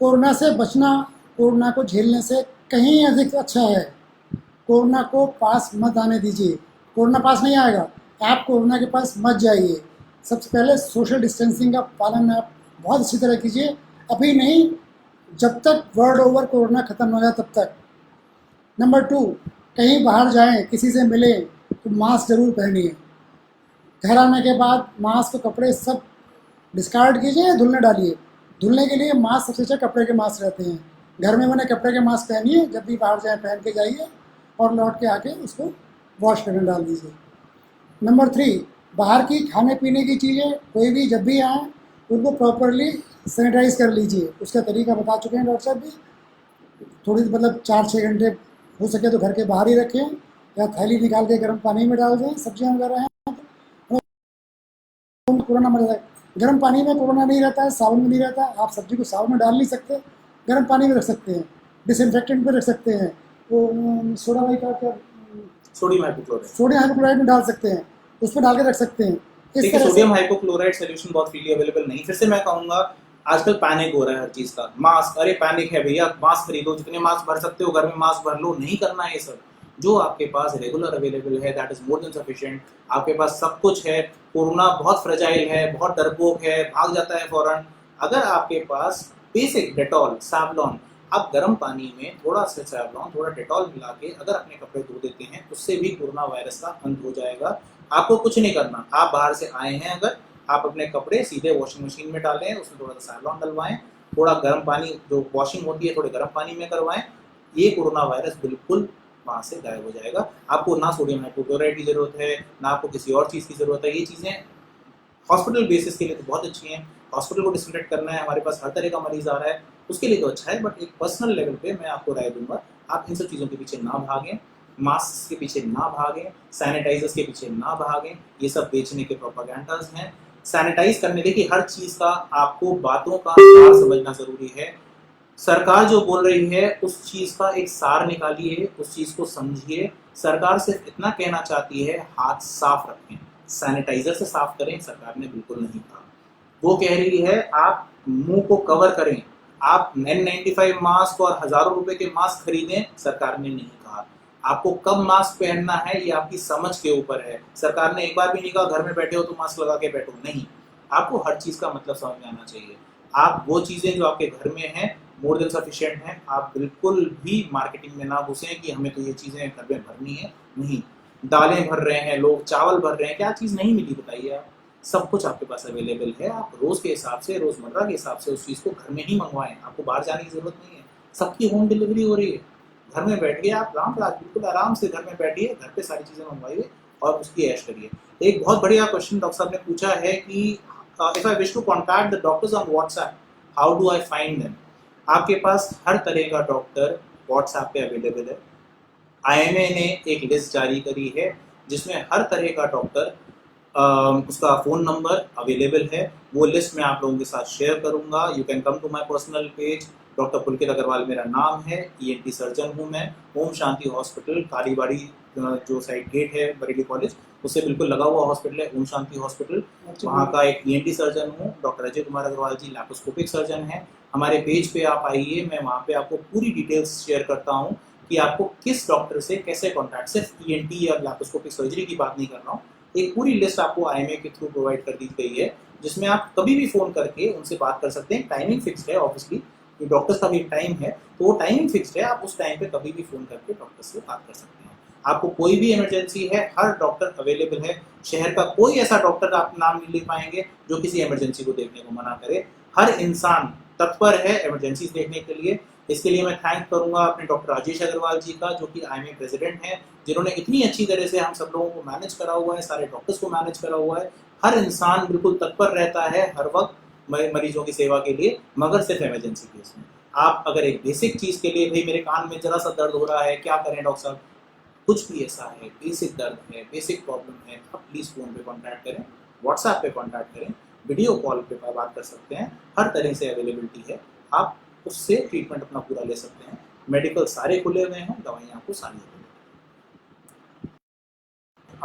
कोरोना से बचना कोरोना को झेलने से कहीं अधिक अच्छा है। कोरोना को पास मत आने दीजिए, कोरोना पास नहीं आएगा, आप कोरोना के पास मत जाइए। सबसे पहले सोशल डिस्टेंसिंग का पालन आप बहुत अच्छी तरह कीजिए, अभी नहीं, जब तक वर्ल्ड ओवर कोरोना ख़त्म हो जाए तब तक। नंबर 2, कहीं बाहर जाएं, किसी से मिलें तो मास्क ज़रूर पहनिए। घर आने के बाद मास्क तो कपड़े सब डिस्कार्ड कीजिए या धुलने डालिए। धुलने के लिए मास्क सबसे अच्छा कपड़े के मास्क रहते हैं, घर में बने कपड़े के मास्क पहनिए, जब भी बाहर जाए पहन के जाइए और लौट के आके उसको वॉश करने डाल दीजिए। नंबर 3, बाहर की खाने पीने की चीज़ें कोई भी जब भी आए उनको प्रॉपरली सैनिटाइज कर लीजिए। उसका तरीका बता चुके हैं डॉक्टर साहब भी। थोड़ी मतलब 4-6 घंटे हो सके तो घर के बाहर ही रखें या थैली निकाल के गर्म पानी में डाल दें। सब्जियां वगैरह हैं कोरोना मर जाता है, गर्म पानी में कोरोना नहीं रहता है, साबुन में नहीं रहता है। आप सब्जी को साबुन में डाल नहीं सकते, गर्म पानी में रख सकते हैं, डिसइंफेक्टेंट में रख सकते हैं, वो सोडा वाई का क्या सोडियम हाइपोक्लोराइड में डाल सकते हैं, उस पर डाल के रख सकते हैं। इस तरह से सोडियम हाइपोक्लोराइड सोल्यूशन बहुत फ्रीली अवेलेबल नहीं। फिर से मैं कहूंगा, आजकल पैनिक हो रहा है हर चीज का। मास्क, अरे पैनिक है भैया, मास्क खरीदो, जितने मास्क भर सकते हो घर में मास्क भर लो। नहीं करना है ये सब, जो आपके पास रेगुलर अवेलेबल है that is more than sufficient. आपके पास सब कुछ है। कोरोना बहुत फ्रेजाइल है, बहुत डरपोक है, भाग जाता है फौरन। अगर आपके पास बेसिक डेटॉल, सैवलॉन, आप गर्म पानी में थोड़ा सा सैवलॉन, थोड़ा डेटॉल मिला के अगर अपने कपड़े धो देते हैं, उससे भी कोरोना वायरस का अंत हो जाएगा। आपको कुछ नहीं करना। आप बाहर से आए हैं, अगर आप अपने कपड़े सीधे वॉशिंग मशीन में डालें, उसमें थोड़ा सा सैवलॉन डलवाएं, थोड़ा गर्म पानी, जो वॉशिंग होती है थोड़े गर्म पानी में करवाएं, ये कोरोना वायरस बिल्कुल वहाँ से गायब हो जाएगा। आपको ना सोडियम हाइपोक्लोराइड की जरूरत है, ना आपको किसी और चीज़ की जरूरत है। ये चीज़ें हॉस्पिटल बेसिस के लिए तो बहुत अच्छी हैं। हॉस्पिटल को डिसइंफेक्ट करना है, हमारे पास हर तरह का मरीज आ रहा है, उसके लिए तो अच्छा है। बट एक पर्सनल लेवल पे मैं आपको राय दूंगा, आप इन सब चीज़ों के पीछे ना भागें, मास्क के पीछे ना भागें, सैनिटाइजर्स के पीछे ना भागें। ये सब बेचने के प्रोपागेंडास हैं। सैनिटाइज करने, देखिए हर चीज़ का आपको बातों का सार समझना जरूरी है। सरकार जो बोल रही है उस चीज का एक सार निकालिए, उस चीज को समझिए। सरकार सिर्फ इतना कहना चाहती है, हाथ साफ रखें, सैनिटाइजर से साफ करें। सरकार ने बिल्कुल नहीं कहा। वो कह रही है आप मुंह को कवर करें, आप N95 मास्क और हजारों रुपए के मास्क खरीदें। सरकार ने नहीं कहा। आपको कब मास्क पहनना है ये आपकी समझ के ऊपर है। सरकार ने एक बार भी नहीं कहा घर में बैठे हो तो मास्क लगा के बैठो, नहीं। आपको हर चीज का मतलब समझ में आना चाहिए। आप वो चीजें जो आपके घर में हैं मोर देन सफिशिएंट हैं, आप बिल्कुल भी मार्केटिंग में ना घुसें कि हमें तो ये चीजें घर में भरनी है। नहीं, दालें भर रहे हैं लोग, चावल भर रहे हैं, क्या चीज नहीं मिली बताइए आप। सब कुछ आपके पास अवेलेबल है। आप रोज के हिसाब से, रोजमर्रा के हिसाब से उस चीज को घर में ही मंगवाएं। आपको बाहर जाने की जरूरत नहीं है, सबकी होम डिलीवरी हो रही है। घर में बैठ के आप बिल्कुल आराम से घर में बैठिए, घर पे सारी चीजें मंगवाइए और उसकी ऐश करिए। एक बहुत बढ़िया क्वेश्चन डॉक्टर साहब ने पूछा है कि if I wish to contact the doctors on WhatsApp, how do I find them. आपके पास हर तरह का डॉक्टर व्हाट्सएप पे अवेलेबल है। आईएमए ने एक लिस्ट जारी करी है जिसमें हर तरह का डॉक्टर, उसका फ़ोन नंबर अवेलेबल है। वो लिस्ट मैं आप लोगों के साथ शेयर करूंगा। You can come to my personal page. Doctor Pulkit Agarwal मेरा नाम है, ईएनटी सर्जन हूं मैं। ओम शांति हॉस्पिटल, कालीबाड़ी जो साइड गेट है बरेली कॉलेज, उससे बिल्कुल लगा हुआ हॉस्पिटल है ओम शांति हॉस्पिटल। वहाँ का एक ईएनटी सर्जन हूँ। डॉक्टर अजय कुमार अग्रवाल जी लैप्रोस्कोपिक सर्जन है। हमारे पेज पे आप आइए, मैं वहाँ पे आपको पूरी डिटेल्स शेयर करता हूँ कि आपको किस डॉक्टर से कैसे कॉन्टैक्ट। सिर्फ ईएनटी या लैप्रोस्कोपिक सर्जरी की बात नहीं कर रहा हूँ, एक पूरी लिस्ट आपको आईएमए के थ्रू प्रोवाइड कर दी गई है, जिसमें आप कभी भी फोन करके उनसे बात कर सकते हैं। टाइमिंग फिक्स्ड है, ऑब्वियसली डॉक्टर्स का भी टाइम है, तो वो टाइमिंग फिक्स्ड है। आप उस टाइम पे कभी भी फोन करके डॉक्टर से बात कर सकते हैं। आपको कोई भी इमरजेंसी है, हर डॉक्टर अवेलेबल है। शहर का कोई ऐसा डॉक्टर आप नाम नहीं ले पाएंगे जो किसी इमरजेंसी को देखने को मना करे। हर इंसान तत्पर है इमरजेंसी देखने के लिए। इसके लिए मैं थैंक करूंगा अपने डॉक्टर राजेश अग्रवाल जी का, जो कि IMA प्रेसिडेंट हैं, जिन्होंने इतनी अच्छी तरह से हम सब लोगों को मैनेज करा हुआ है, सारे डॉक्टर्स को मैनेज करा हुआ है। हर इंसान बिल्कुल तत्पर रहता है हर वक्त मरीजों की सेवा के लिए, मगर सिर्फ इमरजेंसी केस में। आप अगर एक बेसिक चीज़ के लिए, भाई मेरे कान में जरा सा दर्द हो रहा है, क्या करें डॉक्टर साहब, कुछ भी ऐसा है, बेसिक दर्द है, बेसिक प्रॉब्लम है, आप प्लीज़ फ़ोन पे कॉन्टैक्ट करें, व्हाट्सएप पे कॉन्टैक्ट करें, वीडियो कॉल पे बात कर सकते हैं। हर तरह से अवेलेबिलिटी है, आप उससे ट्रीटमेंट अपना पूरा ले सकते हैं। मेडिकल सारे खुले हुए हैं, दवाइयाँ आपको सारी अवेलेबल।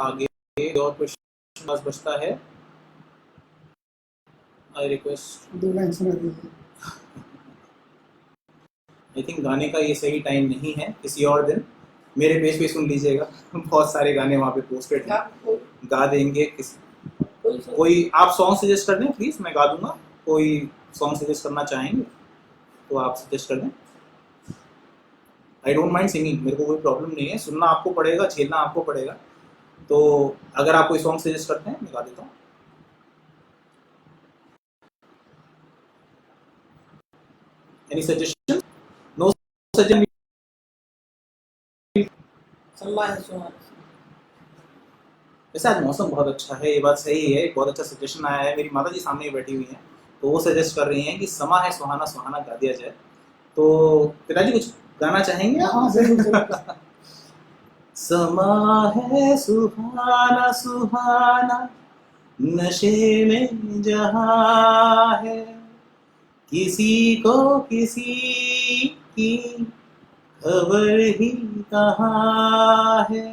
आगे और क्वेश्चन बस बचता है। आई रिक्वेस्ट 2 लाइन सुना दीजिए। आई थिंक गाने का ये सही टाइम नहीं है, किसी और दिन मेरे पेज पे सुन लीजिएगा। बहुत सारे गाने वहाँ पे पोस्टेड हैं, गा देंगे। कोई आप सॉन्ग सजेस्ट कर दें प्लीज़, मैं गा दूंगा। कोई सॉन्ग सजेस्ट करना चाहेंगे तो आप सजेस्ट कर दें। आई डोंट माइंड सिंगिंग, मेरे को कोई प्रॉब्लम नहीं है, सुनना आपको पड़ेगा, झेलना आपको पड़ेगा। तो अगर आप कोई सॉन्ग सजेस्ट करते हैं मैं गा देता हूँ। Any suggestion? No suggestion. वैसे आज मौसम बहुत अच्छा है, ये बात सही है। बहुत अच्छा सजेशन आया है, मेरी माता जी सामने बैठी हुई हैं, तो वो सजेस्ट कर रही हैं कि समा है सुहाना सुहाना गा दिया जाए। तो पिताजी कुछ गाना चाहेंगे आप? हाँ जरूर। समा है सुहाना सुहाना नशे में जहां है, किसी को किसी की खबर ही कहाँ है,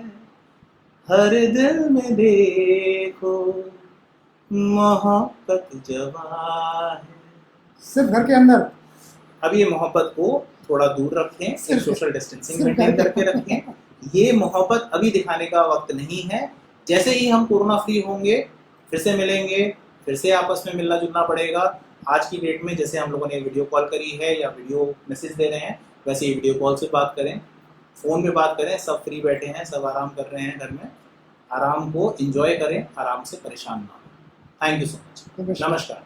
हर दिल में देखो मोहब्बत जवां है। सिर्फ घर के अंदर। अब ये मोहब्बत को थोड़ा दूर रखें, सिर्फ सोशल डिस्टेंसिंग सिर्फ मेंटेन घर करके रखें। ये मोहब्बत अभी दिखाने का वक्त नहीं है। जैसे ही हम कोरोना फ्री होंगे, फिर से मिलेंगे, फिर से आपस में मिलना जुलना पड़ेगा। आज की डेट में जैसे हम लोगों ने वीडियो कॉल करी है या वीडियो मैसेज दे रहे हैं, वैसे ही वीडियो कॉल से बात करें, फ़ोन पे बात करें। सब फ्री बैठे हैं, सब आराम कर रहे हैं घर में। आराम को एंजॉय करें, आराम से परेशान ना हो। Thank you so much. नमस्कार। नमस्कार।